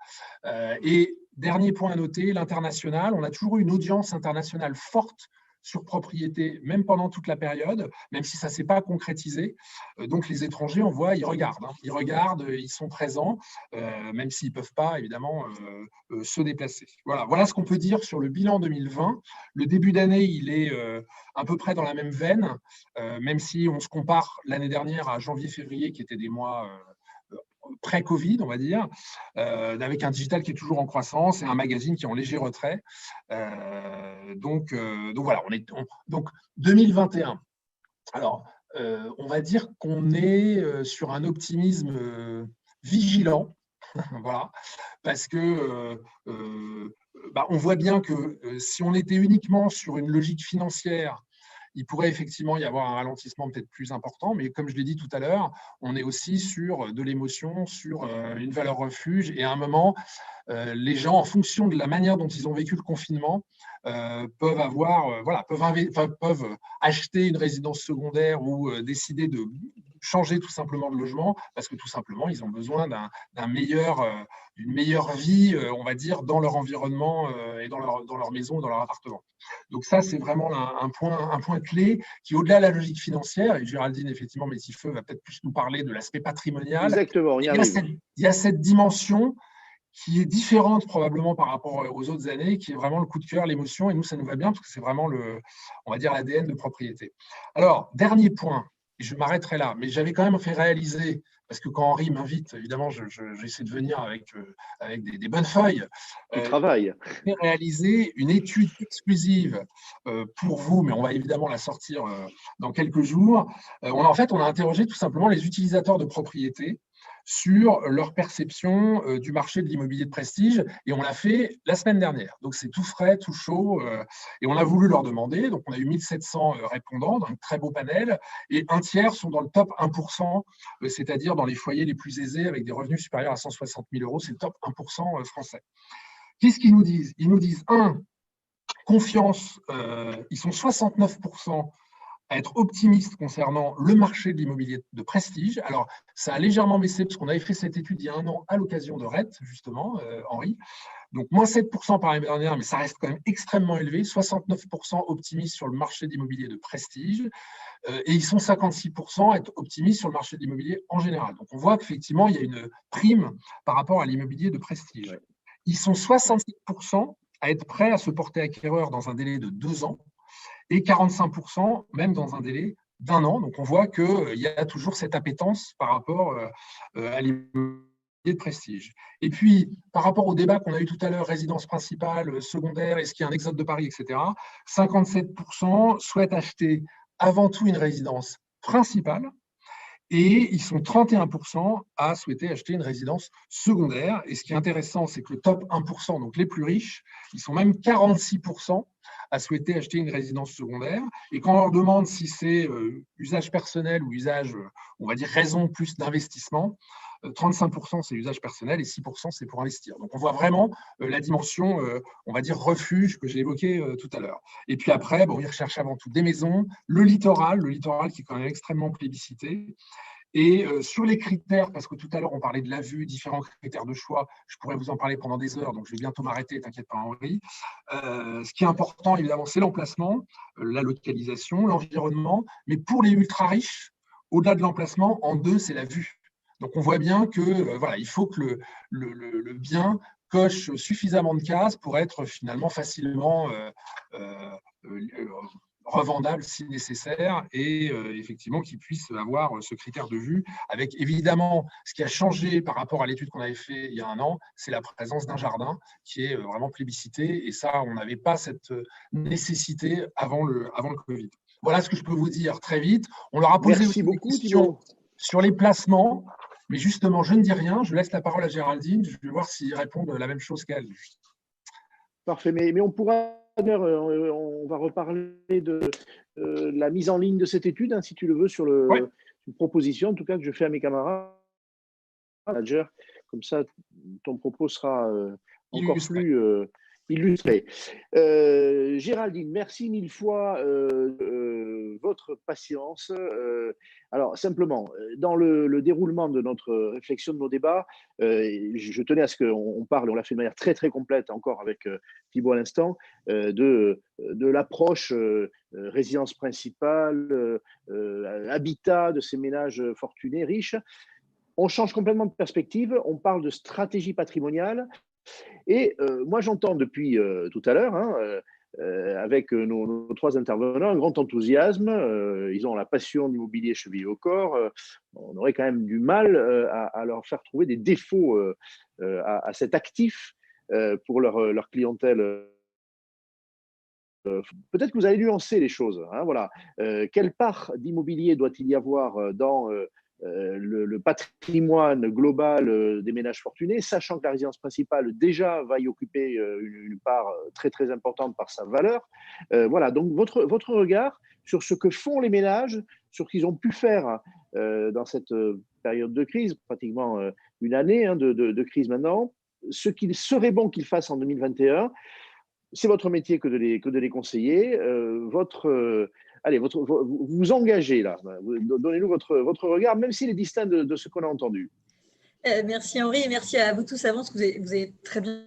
Et dernier point à noter, l'international. On a toujours eu une audience internationale forte sur propriété, même pendant toute la période, même si ça ne s'est pas concrétisé. Donc, les étrangers, on voit, ils regardent. Ils regardent, ils sont présents, même s'ils ne peuvent pas, évidemment, se déplacer. Voilà ce qu'on peut dire sur le bilan 2020. Le début d'année, il est à peu près dans la même veine, même si on se compare l'année dernière à janvier-février, qui étaient des mois… pré-Covid, on va dire, avec un digital qui est toujours en croissance et un magazine qui est en léger retrait. Donc voilà, donc 2021. Alors, on va dire qu'on est sur un optimisme vigilant, voilà, parce que on voit bien que si on était uniquement sur une logique financière, il pourrait effectivement y avoir un ralentissement peut-être plus important, mais comme je l'ai dit tout à l'heure, on est aussi sur de l'émotion, sur une valeur refuge, et à un moment, les gens, en fonction de la manière dont ils ont vécu le confinement, peuvent acheter une résidence secondaire ou décider de changer tout simplement de logement, parce que tout simplement, ils ont besoin d'une meilleure vie, on va dire, dans leur environnement et dans leur maison, dans leur appartement. Donc ça, c'est vraiment un point clé qui, au-delà de la logique financière, et Géraldine, effectivement, Messifeu va peut-être plus nous parler de l'aspect patrimonial. Exactement, il y a cette dimension qui est différente probablement par rapport aux autres années, qui est vraiment le coup de cœur, l'émotion, et nous, ça nous va bien, parce que c'est vraiment on va dire, l'ADN de propriété. Alors, dernier point, et je m'arrêterai là, mais j'avais quand même fait réaliser, parce que quand Henri m'invite, évidemment, j'essaie de venir avec des bonnes feuilles. Du travail. J'ai fait réaliser une étude exclusive pour vous, mais on va évidemment la sortir dans quelques jours. On a interrogé tout simplement les utilisateurs de propriété sur leur perception du marché de l'immobilier de prestige, et on l'a fait la semaine dernière. Donc, c'est tout frais, tout chaud, et on a voulu leur demander. Donc, on a eu 1700 répondants dans un très beau panel, et un tiers sont dans le top 1%, c'est-à-dire dans les foyers les plus aisés avec des revenus supérieurs à 160 000 euros. C'est le top 1% français. Qu'est-ce qu'ils nous disent? Ils nous disent, confiance, ils sont 69% à être optimistes concernant le marché de l'immobilier de prestige. Alors, ça a légèrement baissé parce qu'on avait fait cette étude il y a un an à l'occasion de RET, justement, Henri. Donc, moins 7% par l'année dernière, mais ça reste quand même extrêmement élevé. 69% optimistes sur le marché de l'immobilier de prestige. Et ils sont 56% à être optimistes sur le marché de l'immobilier en général. Donc, on voit qu'effectivement, il y a une prime par rapport à l'immobilier de prestige. Ils sont 67% à être prêts à se porter acquéreur dans un délai de 2 ans. Et 45% même dans un délai d'1 an. Donc, on voit qu'il y a toujours cette appétence par rapport à l'immobilier de prestige. Et puis, par rapport au débat qu'on a eu tout à l'heure, résidence principale, secondaire, est-ce qu'il y a un exode de Paris, etc., 57% souhaitent acheter avant tout une résidence principale, et ils sont 31% à souhaiter acheter une résidence secondaire. Et ce qui est intéressant, c'est que le top 1%, donc les plus riches, ils sont même 46% à souhaiter acheter une résidence secondaire. Et quand on leur demande si c'est usage personnel ou usage, on va dire, raison plus d'investissement, 35% c'est usage personnel et 6% c'est pour investir. Donc on voit vraiment la dimension, on va dire, refuge que j'ai évoqué tout à l'heure. Et puis après, ils recherchent avant tout des maisons, le littoral qui est quand même extrêmement plébiscité. Et sur les critères, parce que tout à l'heure on parlait de la vue, différents critères de choix, je pourrais vous en parler pendant des heures, donc je vais bientôt m'arrêter, t'inquiète pas Henri. Ce qui est important évidemment, c'est l'emplacement, la localisation, l'environnement, mais pour les ultra riches, au-delà de l'emplacement, en deux, c'est la vue. Donc on voit bien que il faut que le bien coche suffisamment de cases pour être finalement facilement revendable si nécessaire et effectivement qu'ils puissent avoir ce critère de vue avec évidemment ce qui a changé par rapport à l'étude qu'on avait fait il y a un an, c'est la présence d'un jardin qui est vraiment plébiscité et ça on n'avait pas cette nécessité avant le Covid. Voilà ce que je peux vous dire très vite. On leur a posé aussi des questions sur les placements, mais justement je ne dis rien, je laisse la parole à Géraldine, je vais voir s'ils répondent la même chose qu'elle. Parfait, mais on pourra, on va reparler de la mise en ligne de cette étude, hein, si tu le veux, sur une proposition, en tout cas, que je fais à mes camarades, managers. Comme ça, ton propos sera encore plus illustré. Géraldine, merci mille fois votre patience. Alors, simplement, dans le déroulement de notre réflexion, de nos débats, je tenais à ce qu'on parle, on l'a fait de manière très, très complète, encore avec Thibault à l'instant, de l'approche résidence principale, habitat de ces ménages fortunés, riches. On change complètement de perspective, on parle de stratégie patrimoniale. Et moi, j'entends depuis tout à l'heure, avec nos trois intervenants, un grand enthousiasme. Ils ont la passion de l'immobilier chevillée au corps. On aurait quand même du mal à leur faire trouver des défauts à cet actif pour leur clientèle. Peut-être que vous allez nuancer les choses. Voilà. Quelle part d'immobilier doit-il y avoir dans le patrimoine global des ménages fortunés, sachant que la résidence principale déjà va y occuper une part très très importante par sa valeur. Voilà, donc votre regard sur ce que font les ménages, sur ce qu'ils ont pu faire dans cette période de crise, pratiquement une année de crise maintenant, ce qu'il serait bon qu'ils fassent en 2021, c'est votre métier que de les conseiller. Allez, vous vous engagez là. Donnez-nous votre regard, même s'il est distinct de ce qu'on a entendu. Merci Henri et merci à vous tous avant, parce que vous avez très bien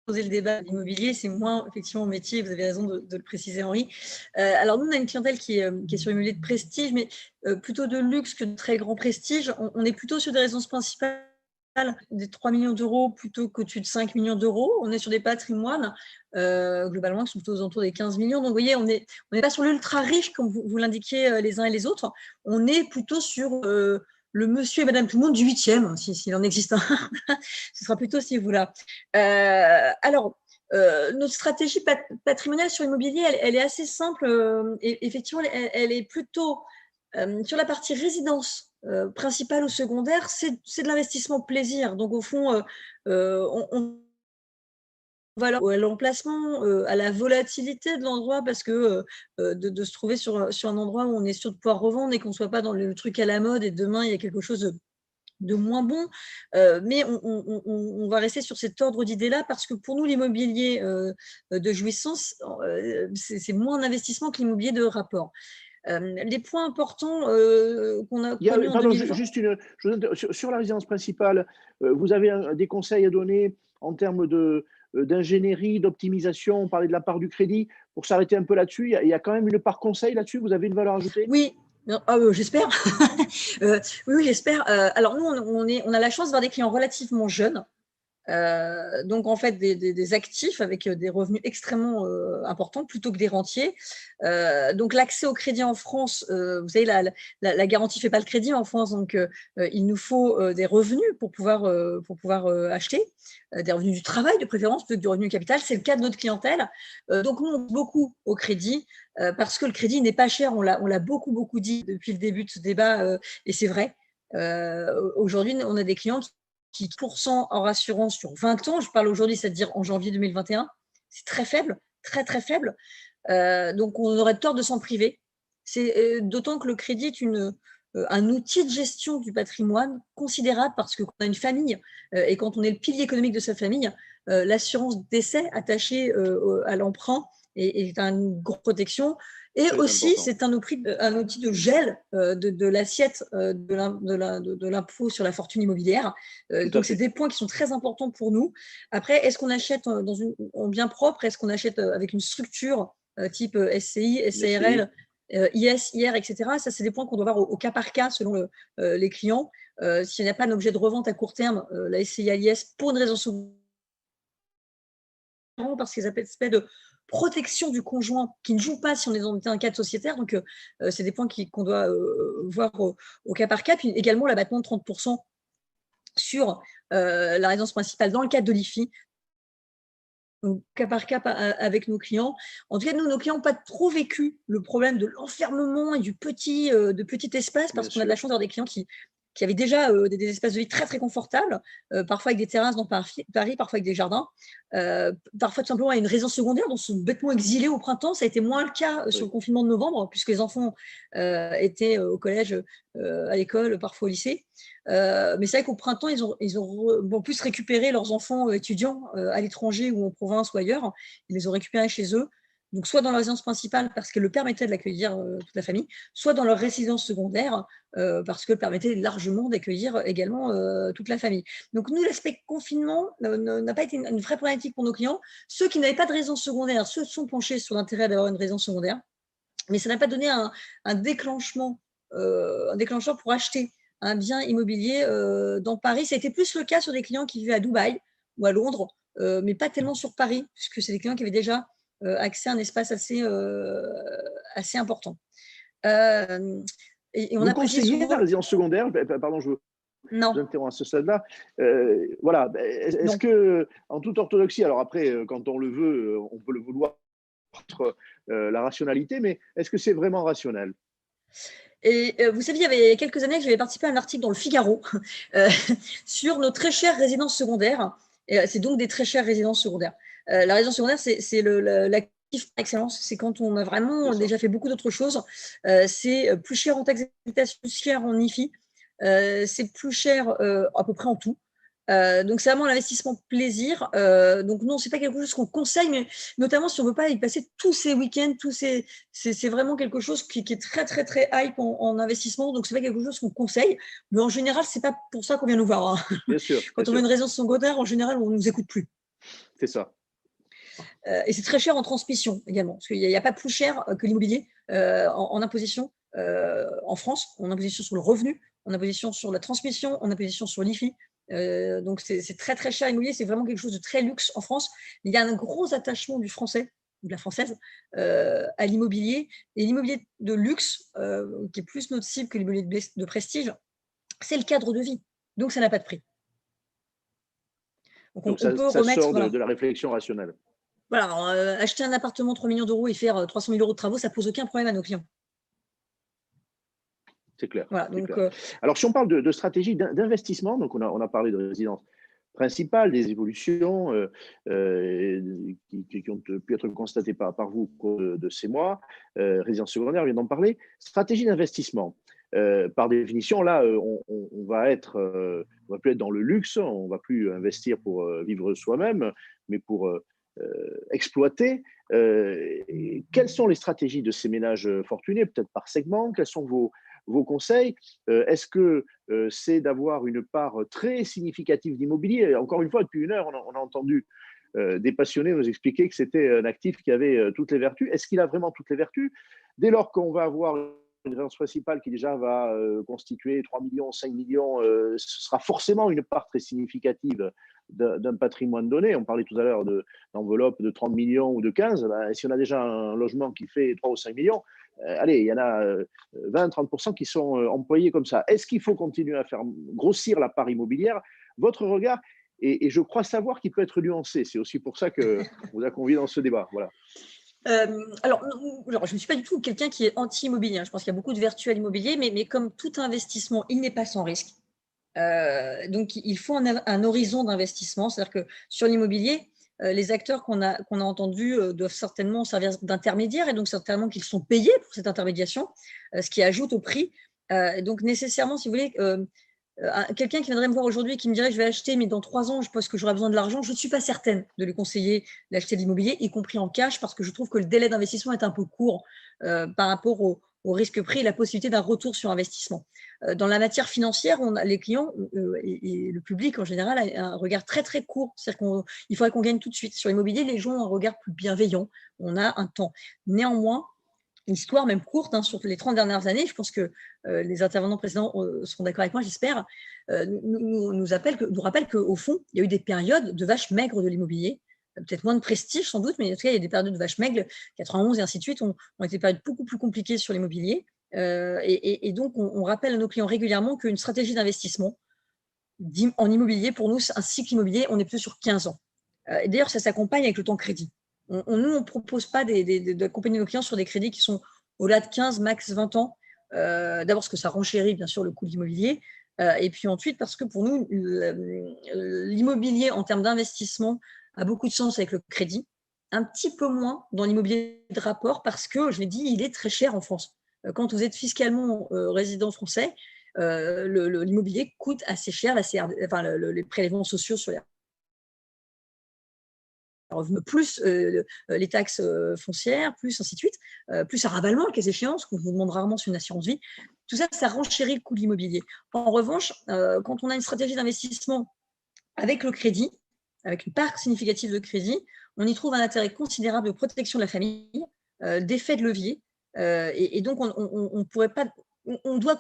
posé le débat de l'immobilier. C'est moins effectivement mon métier, vous avez raison de le préciser Henri. Alors nous, on a une clientèle qui est sur l'immobilier de prestige, mais plutôt de luxe que de très grand prestige. On est plutôt sur des résidences principales des 3 millions d'euros plutôt qu'au-dessus de 5 millions d'euros. On est sur des patrimoines globalement qui sont plutôt aux alentours des 15 millions. Donc, vous voyez, on n'est pas sur l'ultra riche comme vous l'indiquiez les uns et les autres. On est plutôt sur le monsieur et madame tout le monde du 8e, s'il en existe un. Ce sera plutôt ce niveau-là. Alors, notre stratégie patrimoniale sur l'immobilier, elle est assez simple. Et effectivement, elle est plutôt sur la partie résidence principale ou secondaire, c'est de l'investissement plaisir. Donc, au fond, on va à l'emplacement, à la volatilité de l'endroit, parce que de se trouver sur un endroit où on est sûr de pouvoir revendre et qu'on ne soit pas dans le truc à la mode et demain, il y a quelque chose de moins bon. Mais on va rester sur cet ordre d'idées-là parce que pour nous, l'immobilier de jouissance, c'est moins un investissement que l'immobilier de rapport. Les points importants qu'on a connus en 2020… Juste sur la résidence principale, vous avez des conseils à donner en termes d'ingénierie, d'optimisation? On parlait de la part du crédit. Pour s'arrêter un peu là-dessus, il y a quand même une part conseil là-dessus? Vous avez une valeur ajoutée? Oui. J'espère. Oui, j'espère. Alors nous, on a la chance d'avoir des clients relativement jeunes. Donc, en fait, des actifs avec des revenus extrêmement importants plutôt que des rentiers. Donc, l'accès au crédit en France, vous savez, la garantie ne fait pas le crédit en France, donc il nous faut des revenus pour pouvoir acheter, des revenus du travail de préférence, plutôt que du revenu capital. C'est le cas de notre clientèle. Donc, nous, on pense beaucoup au crédit parce que le crédit n'est pas cher. On l'a beaucoup dit depuis le début de ce débat et c'est vrai. Aujourd'hui, on a des clients qui 10% hors assurance sur 20 ans, je parle aujourd'hui, c'est-à-dire en janvier 2021, c'est très faible, très très faible. Donc on aurait tort de s'en priver. C'est d'autant que le crédit est un outil de gestion du patrimoine considérable parce que quand on a une famille et quand on est le pilier économique de sa famille, l'assurance décès attachée à l'emprunt est une grosse protection. Et aussi, c'est un outil de gel de l'assiette de l'impôt sur la fortune immobilière. Donc, c'est des points qui sont très importants pour nous. Après, est-ce qu'on achète en bien propre? Est-ce qu'on achète avec une structure type SCI, SARL, IS, IR, etc. Ça, c'est des points qu'on doit voir au cas par cas selon les clients. S'il n'y a pas d'objet de revente à court terme, la SCI, l'IS, pour une raison souvent parce qu'ils appellent de protection du conjoint qui ne joue pas si on est dans un cadre sociétaire. Donc, c'est des points qu'on doit voir au cas par cas. Puis également l'abattement de 30% sur la résidence principale dans le cadre de l'IFI. Donc, cas par cas avec nos clients. En tout cas, nous, nos clients n'ont pas trop vécu le problème de l'enfermement et du petit espace, parce qu'on a de la chance d'avoir des clients qui avaient déjà des espaces de vie très, très confortables, parfois avec des terrasses dans Paris, parfois avec des jardins, parfois tout simplement à une résidence secondaire dont sont bêtement exilés au printemps. Ça a été moins le cas sur le confinement de novembre, puisque les enfants étaient au collège, à l'école, parfois au lycée. Mais c'est vrai qu'au printemps, ils ont plus récupéré leurs enfants étudiants à l'étranger ou en province ou ailleurs. Ils les ont récupérés chez eux. Donc, soit dans leur résidence principale parce qu'elle le permettait de l'accueillir toute la famille, soit dans leur résidence secondaire parce qu'elle permettait largement d'accueillir également toute la famille. Donc, nous, l'aspect confinement n'a pas été une vraie problématique pour nos clients. Ceux qui n'avaient pas de résidence secondaire se sont penchés sur l'intérêt d'avoir une résidence secondaire, mais ça n'a pas donné un déclencheur pour acheter un bien immobilier dans Paris. Ça a été plus le cas sur des clients qui vivaient à Dubaï ou à Londres, mais pas tellement sur Paris, puisque c'est des clients qui avaient déjà accès à un espace assez important. Et on vous conseillez la résidence secondaire? Pardon, je vous interromps à ce stade-là. Voilà. Est-ce que, en toute orthodoxie, alors après, quand on le veut, on peut le vouloir contre la rationalité, mais est-ce que c'est vraiment rationnel? Et vous savez, il y avait quelques années que j'avais participé à un article dans le Figaro sur nos très chères résidences secondaires. C'est donc des très chères résidences secondaires. La résidence secondaire, c'est l'actif par excellence. C'est quand on a vraiment déjà fait beaucoup d'autres choses. C'est plus cher en taxe d'habitation, plus cher en IFI. C'est plus cher à peu près en tout. Donc, c'est vraiment l'investissement plaisir. Donc, non, ce n'est pas quelque chose qu'on conseille, mais notamment si on ne veut pas y passer tous ces week-ends, c'est vraiment quelque chose qui est très, très, très hype en investissement. Donc, ce n'est pas quelque chose qu'on conseille. Mais en général, ce n'est pas pour ça qu'on vient nous voir. Hein. Bien sûr. Quand on veut une résidence secondaire, en général, on ne nous écoute plus. C'est ça. Et c'est très cher en transmission également, parce qu'il n'y a pas plus cher que l'immobilier en imposition en France, en imposition sur le revenu, en imposition sur la transmission, en imposition sur l'IFI. Donc, c'est très, très cher l'immobilier. C'est vraiment quelque chose de très luxe en France. Mais il y a un gros attachement du Français ou de la Française à l'immobilier. Et l'immobilier de luxe, qui est plus notre cible que l'immobilier de prestige, c'est le cadre de vie. Donc, ça n'a pas de prix. Donc ça sort de la réflexion rationnelle. Voilà, alors, acheter un appartement 3 millions d'euros et faire 300 000 euros de travaux, ça ne pose aucun problème à nos clients. C'est clair. Voilà, donc, clair. Alors, si on parle de stratégie d'investissement, donc on a parlé de résidence principale, des évolutions qui ont pu être constatées par vous au cours de ces mois, résidence secondaire, on vient d'en parler. Stratégie d'investissement. Par définition, là, on va plus être dans le luxe, on ne va plus investir pour vivre soi-même, mais pour exploiter. Quelles sont les stratégies de ces ménages fortunés, peut-être par segment? Quels sont vos conseils? Est-ce que c'est d'avoir une part très significative d'immobilier? Encore une fois, depuis une heure, on a entendu des passionnés nous expliquer que c'était un actif qui avait toutes les vertus. Est-ce qu'il a vraiment toutes les vertus? Dès lors qu'on va avoir une résidence principale qui déjà va constituer 3 millions, 5 millions, ce sera forcément une part très significative d'un patrimoine donné. On parlait tout à l'heure d'enveloppe de 30 millions ou de 15. Ben, si on a déjà un logement qui fait 3 ou 5 millions, allez, il y en a 20-30% qui sont employés comme ça. Est-ce qu'il faut continuer à faire grossir la part immobilière? Votre regard, et je crois savoir qu'il peut être nuancé. C'est aussi pour ça qu'on vous a convié dans ce débat. Voilà. Alors, je ne suis pas du tout quelqu'un qui est anti-immobilier. Je pense qu'il y a beaucoup de vertus à l'immobilier, mais comme tout investissement, il n'est pas sans risque. Donc, il faut un horizon d'investissement. C'est-à-dire que sur l'immobilier, les acteurs qu'on a entendus doivent certainement servir d'intermédiaires et donc certainement qu'ils sont payés pour cette intermédiation, ce qui ajoute au prix. Donc, nécessairement, si vous voulez, quelqu'un qui viendrait me voir aujourd'hui et qui me dirait je vais acheter, mais dans 3 ans, je pense que j'aurai besoin de l'argent, je ne suis pas certaine de lui conseiller d'acheter de l'immobilier, y compris en cash, parce que je trouve que le délai d'investissement est un peu court par rapport au risque-prix et la possibilité d'un retour sur investissement. Dans la matière financière, les clients et le public en général a un regard très très court. C'est-à-dire qu'il faudrait qu'on gagne tout de suite. Sur l'immobilier, les gens ont un regard plus bienveillant. On a un temps. Néanmoins, l'histoire même courte, sur les 30 dernières années, je pense que les intervenants précédents seront d'accord avec moi, j'espère, nous rappellent qu'au fond, il y a eu des périodes de vaches maigres de l'immobilier peut-être moins de prestige sans doute, mais en tout cas, il y a des périodes de vache maigre, 91 et ainsi de suite, ont été des périodes beaucoup plus compliquées sur l'immobilier. Et donc, on rappelle à nos clients régulièrement qu'une stratégie d'investissement en immobilier, pour nous, c'est un cycle immobilier, on est plutôt sur 15 ans. Et d'ailleurs, ça s'accompagne avec le temps crédit. Nous, on ne propose pas d'accompagner nos clients sur des crédits qui sont au-delà de 15, max 20 ans. D'abord, parce que ça renchérit, bien sûr, le coût de l'immobilier. Et puis ensuite, parce que pour nous, l'immobilier, en termes d'investissement, a beaucoup de sens avec le crédit. Un petit peu moins dans l'immobilier de rapport, parce que, je l'ai dit, il est très cher en France. Quand vous êtes fiscalement résident français, l'immobilier coûte assez cher, les prélèvements sociaux sur les revenus, plus les taxes foncières, plus ainsi de suite, plus un ravalement, le cas échéant, ce qu'on vous demande rarement sur une assurance vie. Tout ça, ça renchérit le coût de l'immobilier. En revanche, quand on a une stratégie d'investissement avec le crédit, avec une part significative de crédit, on y trouve un intérêt considérable de protection de la famille, d'effet de levier, et donc on pourrait pas, on doit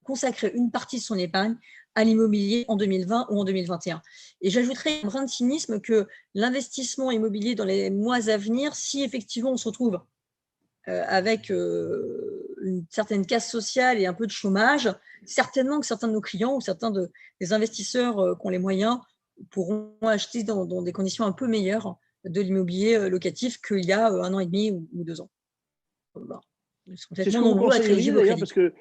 consacrer une partie de son épargne à l'immobilier en 2020 ou en 2021. Et j'ajouterais un brin de cynisme que l'investissement immobilier dans les mois à venir, si effectivement on se retrouve avec une certaine casse sociale et un peu de chômage, certainement que certains de nos clients ou certains des investisseurs qui ont les moyens pourront acheter dans des conditions un peu meilleures de l'immobilier locatif qu'il y a 1 an et demi ou 2 ans. Voilà. C'est ce que vous conseilleriez d'ailleurs, parce que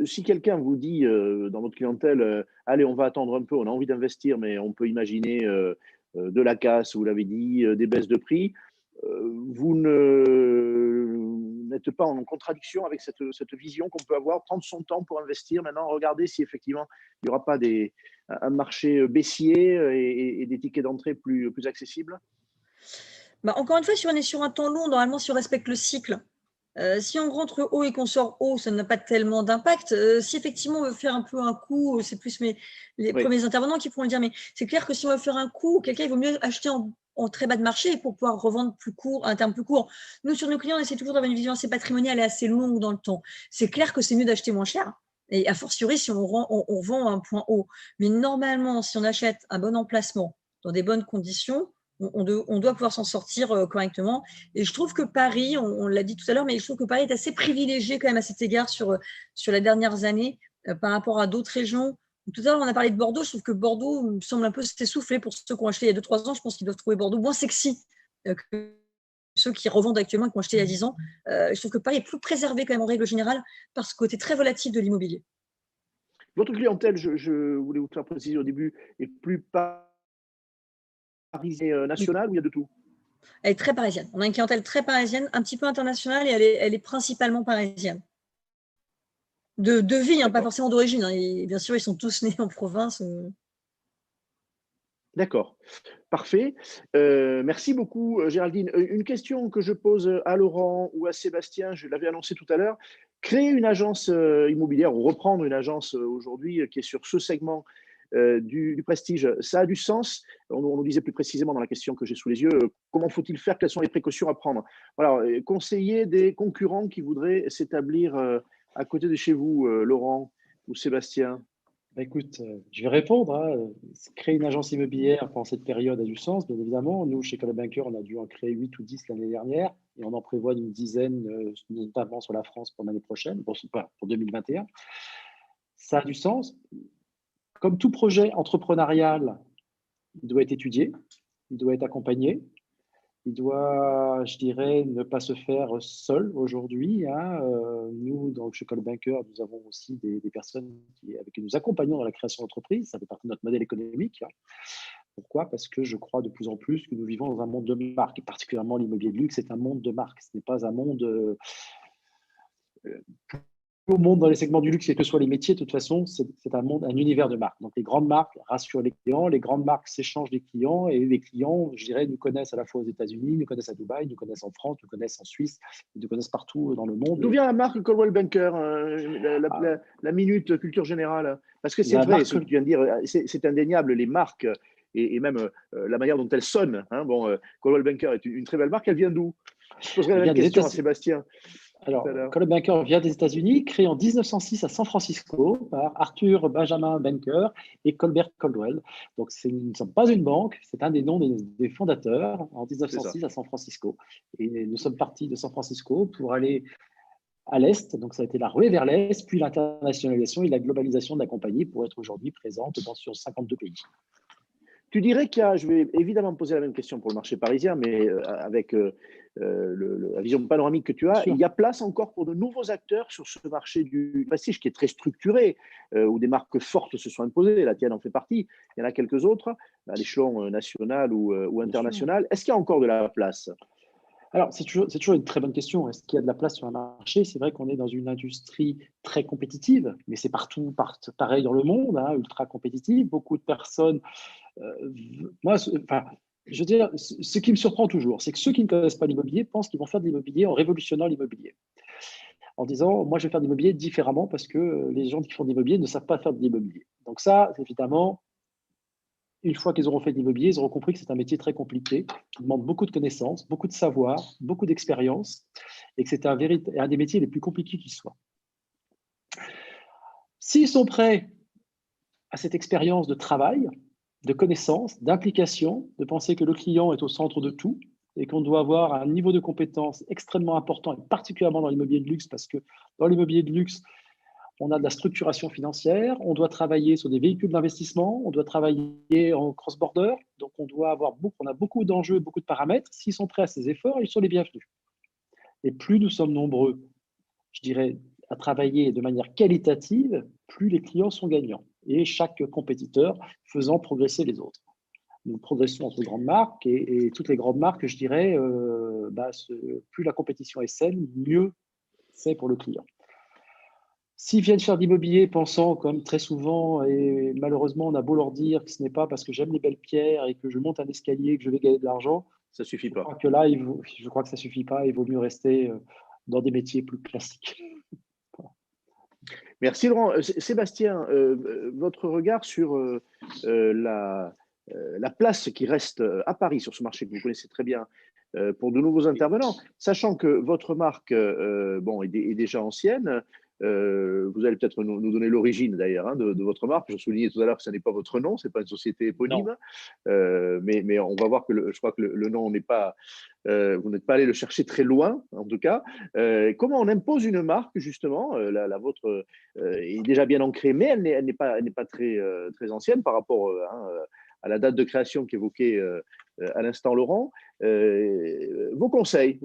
si quelqu'un vous dit dans votre clientèle, allez, on va attendre un peu, on a envie d'investir, mais on peut imaginer de la casse, vous l'avez dit, des baisses de prix, vous n'êtes pas en contradiction avec cette vision qu'on peut avoir, prendre son temps pour investir, maintenant regarder si effectivement il n'y aura pas un marché baissier et des tickets d'entrée plus accessibles? Encore une fois, si on est sur un temps long, normalement, si on respecte le cycle, si on rentre haut et qu'on sort haut, ça n'a pas tellement d'impact. Si effectivement on veut faire un peu un coup, c'est plus les premiers intervenants qui pourront le dire, mais c'est clair que si on veut faire un coup, il vaut mieux acheter en très bas de marché pour pouvoir revendre plus court, à un terme plus court. Nous, sur nos clients, on essaie toujours d'avoir une vision assez patrimoniale et assez longue dans le temps. C'est clair que c'est mieux d'acheter moins cher, et a fortiori si on vend à un point haut. Mais normalement, si on achète un bon emplacement, dans des bonnes conditions, on doit pouvoir s'en sortir correctement. Et je trouve que Paris, on l'a dit tout à l'heure, mais je trouve que Paris est assez privilégié quand même à cet égard sur les dernières années par rapport à d'autres régions. Tout à l'heure, on a parlé de Bordeaux. Je trouve que Bordeaux me semble un peu s'essouffler pour ceux qui ont acheté il y a 2-3 ans. Je pense qu'ils doivent trouver Bordeaux moins sexy que ceux qui revendent actuellement et qui ont acheté il y a 10 ans. Je trouve que Paris est plus préservé quand même en règle générale par ce côté très volatile de l'immobilier. Votre clientèle, je voulais vous faire préciser au début, est plus parisienne nationale ou il y a de tout? Elle est très parisienne. On a une clientèle très parisienne, un petit peu internationale, et elle est principalement parisienne. De vie, pas forcément d'origine. Et bien sûr, ils sont tous nés en province. D'accord, parfait. Merci beaucoup, Géraldine. Une question que je pose à Laurent ou à Sébastien, je l'avais annoncé tout à l'heure. Créer une agence immobilière ou reprendre une agence aujourd'hui qui est sur ce segment du prestige, ça a du sens? On nous disait plus précisément dans la question que j'ai sous les yeux, comment faut-il faire? Quelles sont les précautions à prendre? Voilà, conseiller des concurrents qui voudraient s'établir à côté de chez vous, Laurent ou Sébastien. Écoute, je vais répondre. Créer une agence immobilière pendant cette période a du sens, bien évidemment. Nous, chez Coldwell Banker, on a dû en créer 8 ou 10 l'année dernière et on en prévoit une dizaine, notamment sur la France pour l'année prochaine, pour 2021. Ça a du sens. Comme tout projet entrepreneurial, il doit être étudié, il doit être accompagné, il doit, je dirais, ne pas se faire seul aujourd'hui. Nous, donc, chez Coldwell Banker, nous avons aussi des personnes avec qui nous accompagnons dans la création d'entreprise. Ça fait partie de notre modèle économique. Pourquoi? Parce que je crois de plus en plus que nous vivons dans un monde de marque, et particulièrement l'immobilier de luxe, c'est un monde de marque. Ce n'est pas un monde... Au monde dans les segments du luxe, quels que soient les métiers, de toute façon, c'est un univers de marques. Donc, les grandes marques rassurent les clients, les grandes marques s'échangent des clients et les clients, je dirais, nous connaissent à la fois aux États-Unis, nous connaissent à Dubaï, nous connaissent en France, nous connaissent en Suisse, nous connaissent partout dans le monde. D'où vient la marque Coldwell Banker, la minute culture générale? Parce que c'est vrai, ce que tu viens de dire, c'est indéniable, les marques et même la manière dont elles sonnent. Coldwell Banker est une très belle marque, elle vient d'où? Je poserai la même question à Sébastien. Alors, Coldwell Banker vient des États-Unis, créé en 1906 à San Francisco par Arthur Benjamin Banker et Colbert Caldwell. Donc, nous ne sommes pas une banque, c'est un des noms des fondateurs en 1906 à San Francisco. Et nous sommes partis de San Francisco pour aller à l'Est, donc ça a été la ruée vers l'Est, puis l'internationalisation et la globalisation de la compagnie pour être aujourd'hui présente sur 52 pays. Tu dirais qu'il y a, je vais évidemment poser la même question pour le marché parisien, mais avec la vision panoramique que tu as, il y a place encore pour de nouveaux acteurs sur ce marché du prestige qui est très structuré, où des marques fortes se sont imposées, la tienne en fait partie, il y en a quelques autres, à l'échelon national ou international. Est-ce qu'il y a encore de la place ? Alors, c'est toujours une très bonne question. Est-ce qu'il y a de la place sur un marché? C'est vrai qu'on est dans une industrie très compétitive, mais c'est partout pareil dans le monde, hein, ultra compétitive. Beaucoup de personnes. Je veux dire, ce qui me surprend toujours, c'est que ceux qui ne connaissent pas l'immobilier pensent qu'ils vont faire de l'immobilier en révolutionnant l'immobilier. En disant, moi, je vais faire de l'immobilier différemment parce que les gens qui font de l'immobilier ne savent pas faire de l'immobilier. Donc ça, évidemment, une fois qu'ils auront fait de l'immobilier, ils auront compris que c'est un métier très compliqué, qui demande beaucoup de connaissances, beaucoup de savoir, beaucoup d'expérience, et que c'est un des métiers les plus compliqués qui soit. S'ils sont prêts à cette expérience de travail, de connaissances, d'implication, de penser que le client est au centre de tout et qu'on doit avoir un niveau de compétence extrêmement important, et particulièrement dans l'immobilier de luxe, parce que dans l'immobilier de luxe, on a de la structuration financière, on doit travailler sur des véhicules d'investissement, on doit travailler en cross-border, donc on a beaucoup d'enjeux, beaucoup de paramètres. S'ils sont prêts à ces efforts, ils sont les bienvenus. Et plus nous sommes nombreux, je dirais, à travailler de manière qualitative, plus les clients sont gagnants. Et chaque compétiteur faisant progresser les autres. Nous progressons entre grandes marques et toutes les grandes marques, je dirais, plus la compétition est saine, mieux c'est pour le client. S'ils viennent faire d'immobilier pensant, comme très souvent, et malheureusement, on a beau leur dire que ce n'est pas parce que j'aime les belles pierres et que je monte un escalier que je vais gagner de l'argent, ça ne suffit pas. Je crois que ça ne suffit pas. Il vaut mieux rester dans des métiers plus classiques. Merci Laurent. Sébastien, votre regard sur la place qui reste à Paris sur ce marché que vous connaissez très bien pour de nouveaux intervenants, sachant que votre marque est déjà ancienne. Vous allez peut-être nous donner l'origine d'ailleurs de votre marque. Je soulignais tout à l'heure que ce n'est pas votre nom, ce n'est pas une société éponyme, mais on va voir que je crois que le nom n'est pas, vous n'êtes pas allé le chercher très loin en tout cas. Comment on impose une marque justement, la vôtre est déjà bien ancrée, mais elle n'est pas très, très ancienne par rapport à la date de création qu'évoquait à l'instant Laurent. Vos conseils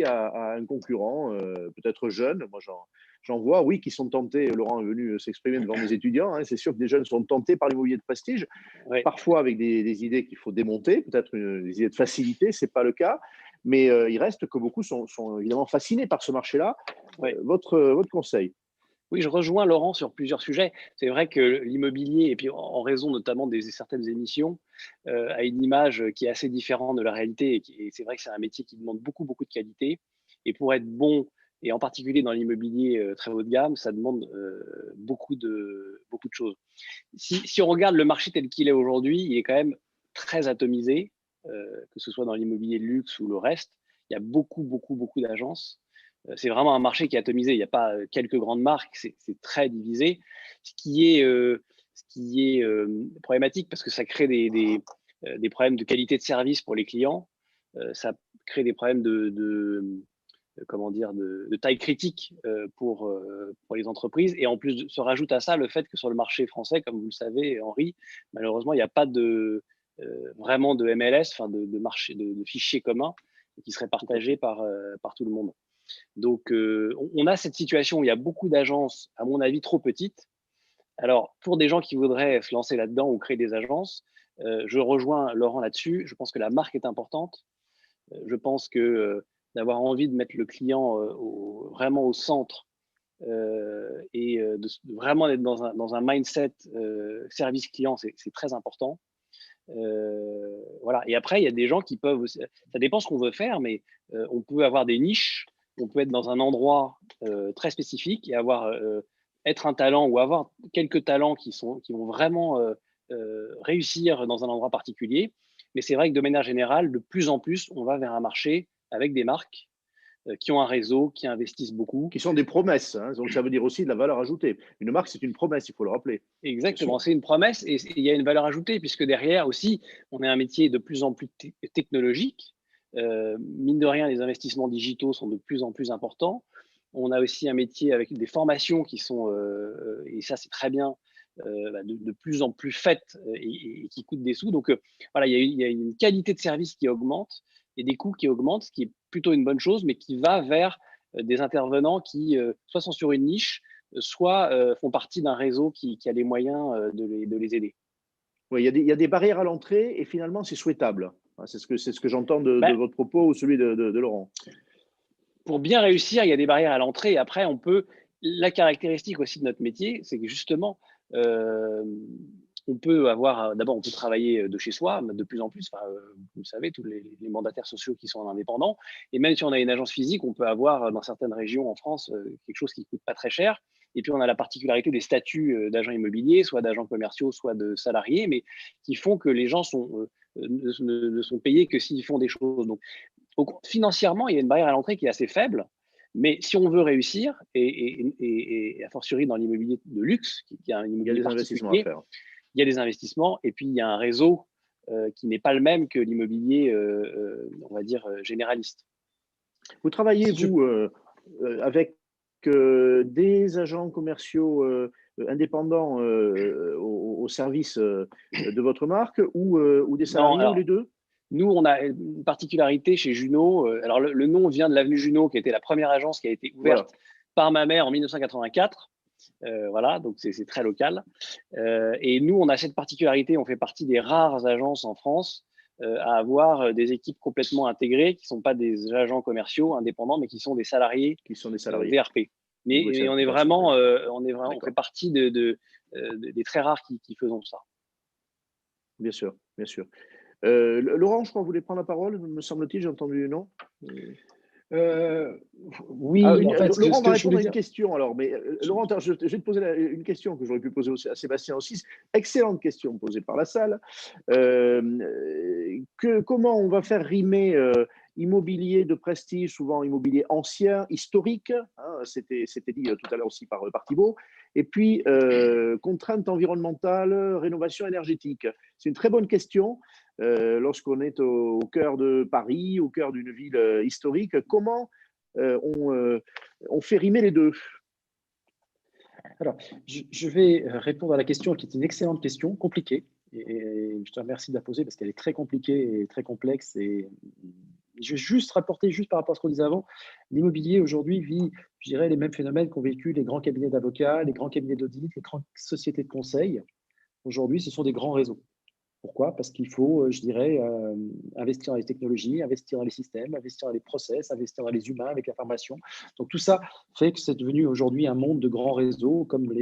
à un concurrent, peut-être jeune, moi j'en vois, oui, qui sont tentés. Laurent est venu s'exprimer devant mes étudiants. C'est sûr que des jeunes sont tentés par l'immobilier de prestige, parfois avec des idées qu'il faut démonter, peut-être des idées de facilité, ce n'est pas le cas. Mais il reste que beaucoup sont évidemment fascinés par ce marché-là. Votre conseil? Oui, je rejoins Laurent sur plusieurs sujets. C'est vrai que l'immobilier, et puis en raison notamment de certaines émissions, a une image qui est assez différente de la réalité. Et c'est vrai que c'est un métier qui demande beaucoup de qualité. Et pour être bon, et en particulier dans l'immobilier très haut de gamme, ça demande beaucoup de choses. Si on regarde le marché tel qu'il est aujourd'hui, il est quand même très atomisé, que ce soit dans l'immobilier de luxe ou le reste. Il y a beaucoup d'agences. C'est vraiment un marché qui est atomisé. Il n'y a pas quelques grandes marques, c'est très divisé, ce qui est problématique parce que ça crée des problèmes de qualité de service pour les clients. Ça crée des problèmes de taille critique pour les entreprises. Et en plus, se rajoute à ça le fait que sur le marché français, comme vous le savez, Henri, malheureusement, il n'y a pas vraiment de MLS, de marché, de fichiers communs qui seraient partagés par tout le monde. Donc, on a cette situation où il y a beaucoup d'agences, à mon avis, trop petites. Alors, pour des gens qui voudraient se lancer là-dedans ou créer des agences, je rejoins Laurent là-dessus. Je pense que la marque est importante. Je pense que d'avoir envie de mettre le client vraiment au centre et de vraiment être dans un mindset service client, c'est très important. Voilà. Et après, il y a des gens qui peuvent aussi, ça dépend ce qu'on veut faire, mais on peut avoir des niches. On peut être dans un endroit très spécifique et être un talent ou avoir quelques talents qui vont vraiment réussir dans un endroit particulier. Mais c'est vrai que de manière générale, de plus en plus, on va vers un marché avec des marques qui ont un réseau, qui investissent beaucoup. Qui sont des promesses, hein, donc ça veut dire aussi de la valeur ajoutée. Une marque, c'est une promesse, il faut le rappeler. Exactement, c'est une promesse et il y a une valeur ajoutée puisque derrière aussi, on est un métier de plus en plus technologique. Mine de rien, les investissements digitaux sont de plus en plus importants. On a aussi un métier avec des formations qui sont, et ça c'est très bien, de plus en plus faites et qui coûtent des sous. Donc voilà, il y a une qualité de service qui augmente et des coûts qui augmentent, ce qui est plutôt une bonne chose, mais qui va vers des intervenants qui soit sont sur une niche, soit font partie d'un réseau qui a les moyens de les aider. Oui, il y a des barrières à l'entrée et finalement, c'est souhaitable. C'est ce que j'entends de votre propos ou celui de Laurent. Pour bien réussir, il y a des barrières à l'entrée. Après, la caractéristique aussi de notre métier, c'est que justement, on peut travailler de chez soi, de plus en plus. Vous savez, tous les mandataires sociaux qui sont indépendants. Et même si on a une agence physique, on peut avoir dans certaines régions en France quelque chose qui ne coûte pas très cher. Et puis, on a la particularité des statuts d'agents immobiliers, soit d'agents commerciaux, soit de salariés, mais qui font que les gens ne sont payés que s'ils font des choses. Donc, financièrement, il y a une barrière à l'entrée qui est assez faible. Mais si on veut réussir, et a fortiori dans l'immobilier de luxe, qui est un immobilier il y a des investissements à faire. Il y a des investissements et puis il y a un réseau qui n'est pas le même que l'immobilier, on va dire, généraliste. Vous travaillez, vous, avec des agents commerciaux indépendants au service de votre marque ou des salariés ou les deux? Nous, on a une particularité chez Junot. Alors, le nom vient de l'avenue Junot, qui était la première agence qui a été ouverte par ma mère en 1984. Voilà, donc c'est très local. Et nous, on a cette particularité, on fait partie des rares agences en France à avoir des équipes complètement intégrées, qui ne sont pas des agents commerciaux indépendants, mais qui sont des salariés, VRP. Mais on est vraiment, on fait partie des très rares qui faisons ça. Bien sûr, bien sûr. Laurent, je crois que vous voulez prendre la parole, me semble-t-il, j'ai entendu non? Oui, en fait, Laurent va répondre à une question. Alors, mais Laurent, je vais te poser une question que j'aurais pu poser aussi à Sébastien aussi. Excellente question posée par la salle. Comment on va faire rimer immobilier de prestige, souvent immobilier ancien, historique, hein, c'était dit tout à l'heure aussi par Thibault, et puis contraintes environnementales, rénovation énergétique. C'est une très bonne question. Lorsqu'on est au cœur de Paris, au cœur d'une ville historique, comment on fait rimer les deux? Alors, je vais répondre à la question qui est une excellente question, compliquée, et je te remercie de la poser parce qu'elle est très compliquée et très complexe. Et je vais juste rapporter, juste par rapport à ce qu'on disait avant, l'immobilier aujourd'hui vit, je dirais, les mêmes phénomènes qu'ont vécu les grands cabinets d'avocats, les grands cabinets d'audit, les grandes sociétés de conseil. Aujourd'hui, ce sont des grands réseaux. Pourquoi? Parce qu'il faut, je dirais, investir dans les technologies, investir dans les systèmes, investir dans les process, investir dans les humains avec la formation. Donc tout ça fait que c'est devenu aujourd'hui un monde de grands réseaux, comme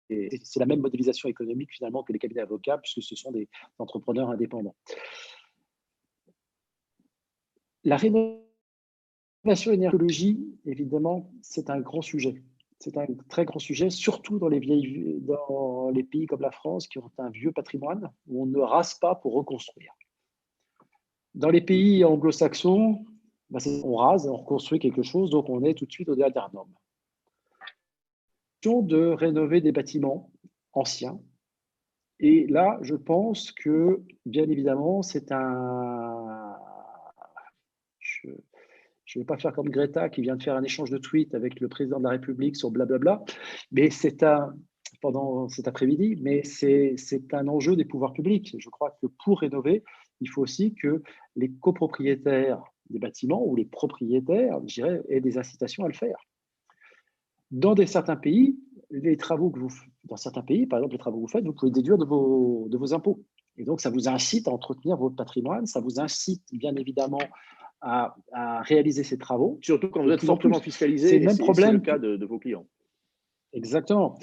c'est la même modélisation économique finalement que les cabinets d'avocats, puisque ce sont des entrepreneurs indépendants. La rénovation énergétique, évidemment, c'est un grand sujet. C'est un très grand sujet, surtout dans les pays comme la France, qui ont un vieux patrimoine, où on ne rase pas pour reconstruire. Dans les pays anglo-saxons, on rase, on reconstruit quelque chose, donc on est tout de suite au dernier norme. De rénover des bâtiments anciens. Et là, je pense que, bien évidemment, c'est un... Je ne vais pas faire comme Greta qui vient de faire un échange de tweets avec le président de la République sur blablabla, mais pendant cet après-midi, mais c'est un enjeu des pouvoirs publics. Je crois que pour rénover, il faut aussi que les copropriétaires des bâtiments ou les propriétaires, je dirais, aient des incitations à le faire. Dans certains pays, les travaux que dans certains pays, par exemple, les travaux que vous faites, vous pouvez déduire de vos impôts. Et donc, ça vous incite à entretenir votre patrimoine, ça vous incite bien évidemment à réaliser ces travaux. Surtout quand vous êtes fortement fiscalisé, c'est le cas de vos clients. Exactement.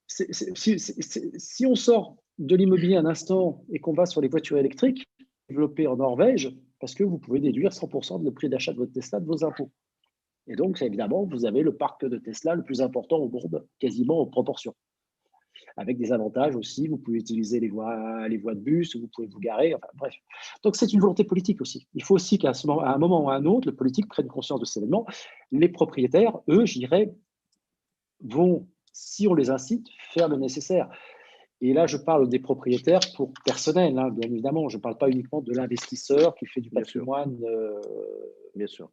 Si on sort de l'immobilier un instant et qu'on va sur les voitures électriques développées en Norvège, parce que vous pouvez déduire 100% de prix d'achat de votre Tesla de vos impôts. Et donc, évidemment, vous avez le parc de Tesla le plus important au monde, quasiment en proportion. avec des avantages aussi. Vous pouvez utiliser les voies de bus, vous pouvez vous garer, enfin bref. Donc c'est une volonté politique aussi. Il faut aussi qu'à un moment ou à un autre, le politique prenne conscience de ces événements. Les propriétaires, eux, je dirais, vont, si on les incite, faire le nécessaire. Et là, je parle des propriétaires pour personnel, hein, bien évidemment. Je ne parle pas uniquement de l'investisseur qui fait du patrimoine. Bien sûr.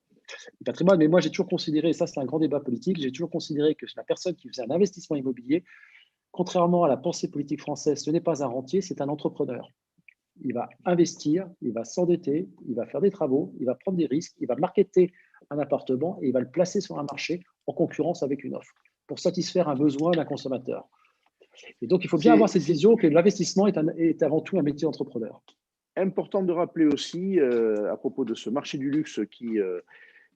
Du patrimoine. Mais moi, j'ai toujours considéré, et ça c'est un grand débat politique, j'ai toujours considéré que la personne qui faisait un investissement immobilier, contrairement à la pensée politique française, ce n'est pas un rentier, c'est un entrepreneur. Il va investir, il va s'endetter, il va faire des travaux, il va prendre des risques, il va marketer un appartement et il va le placer sur un marché en concurrence avec une offre pour satisfaire un besoin d'un consommateur. Et donc, il faut bien avoir cette vision que l'investissement est avant tout un métier d'entrepreneur. Important de rappeler aussi, à propos de ce marché du luxe qui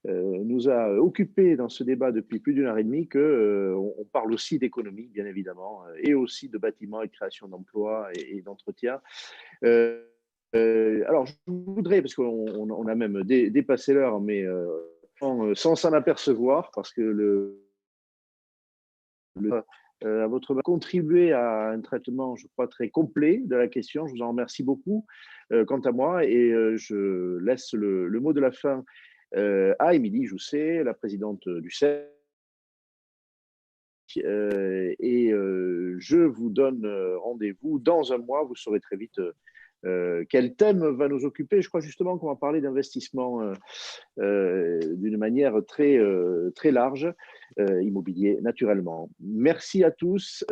nous a occupés dans ce débat depuis plus d'1 heure et demie, qu'on parle aussi d'économie, bien évidemment, et aussi de bâtiments et de création d'emplois et d'entretien. Alors, je voudrais, parce qu'on a même dépassé l'heure, mais sans s'en apercevoir, parce que à votre contribuer à un traitement, je crois, très complet de la question. Je vous en remercie beaucoup, quant à moi, et je laisse le mot de la fin à Émilie Jousset, la présidente du CERC. Et je vous donne rendez-vous dans un mois. Vous saurez très vite quel thème va nous occuper. Je crois justement qu'on va parler d'investissement d'une manière très large, immobilier naturellement. Merci à tous.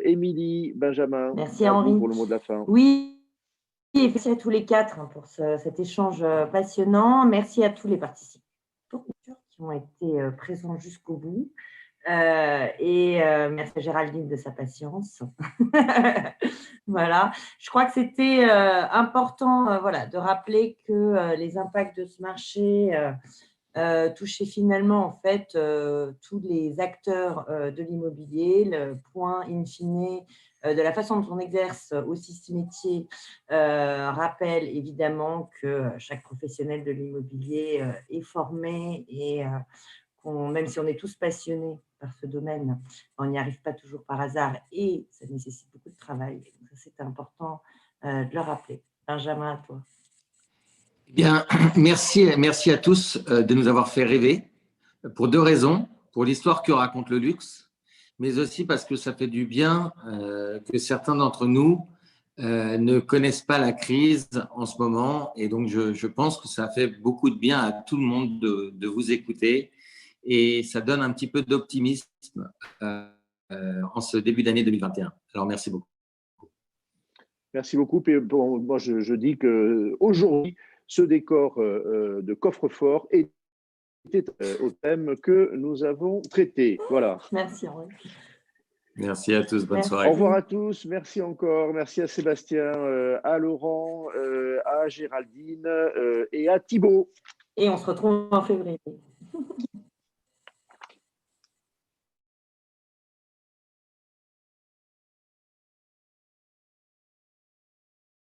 Émilie, Benjamin, merci à Henri vous pour le mot de la fin. Oui, et merci à tous les 4 pour cet échange passionnant. Merci à tous les participants qui ont été présents jusqu'au bout. Merci à Géraldine de sa patience. Voilà. Je crois que c'était important de rappeler que les impacts de ce marché touchaient finalement en fait tous les acteurs de l'immobilier. Le point in fine de la façon dont on exerce aussi ce métier rappelle évidemment que chaque professionnel de l'immobilier est formé et même si on est tous passionnés par ce domaine, on n'y arrive pas toujours par hasard et ça nécessite beaucoup de travail. C'est important de le rappeler. Benjamin, à toi. Eh bien, merci à tous de nous avoir fait rêver pour 2 raisons. Pour l'histoire que raconte le luxe, mais aussi parce que ça fait du bien que certains d'entre nous ne connaissent pas la crise en ce moment. Et donc, je pense que ça fait beaucoup de bien à tout le monde de vous écouter. Et ça donne un petit peu d'optimisme en ce début d'année 2021. Alors, merci beaucoup. Merci beaucoup. Et bon, moi, je dis qu'aujourd'hui, ce décor de coffre-fort était au thème que nous avons traité. Voilà. Merci, Henri. Merci à tous. Bonne soirée. Au revoir à tous. Merci encore. Merci à Sébastien, à Laurent, à Géraldine et à Thibaut. Et on se retrouve en février.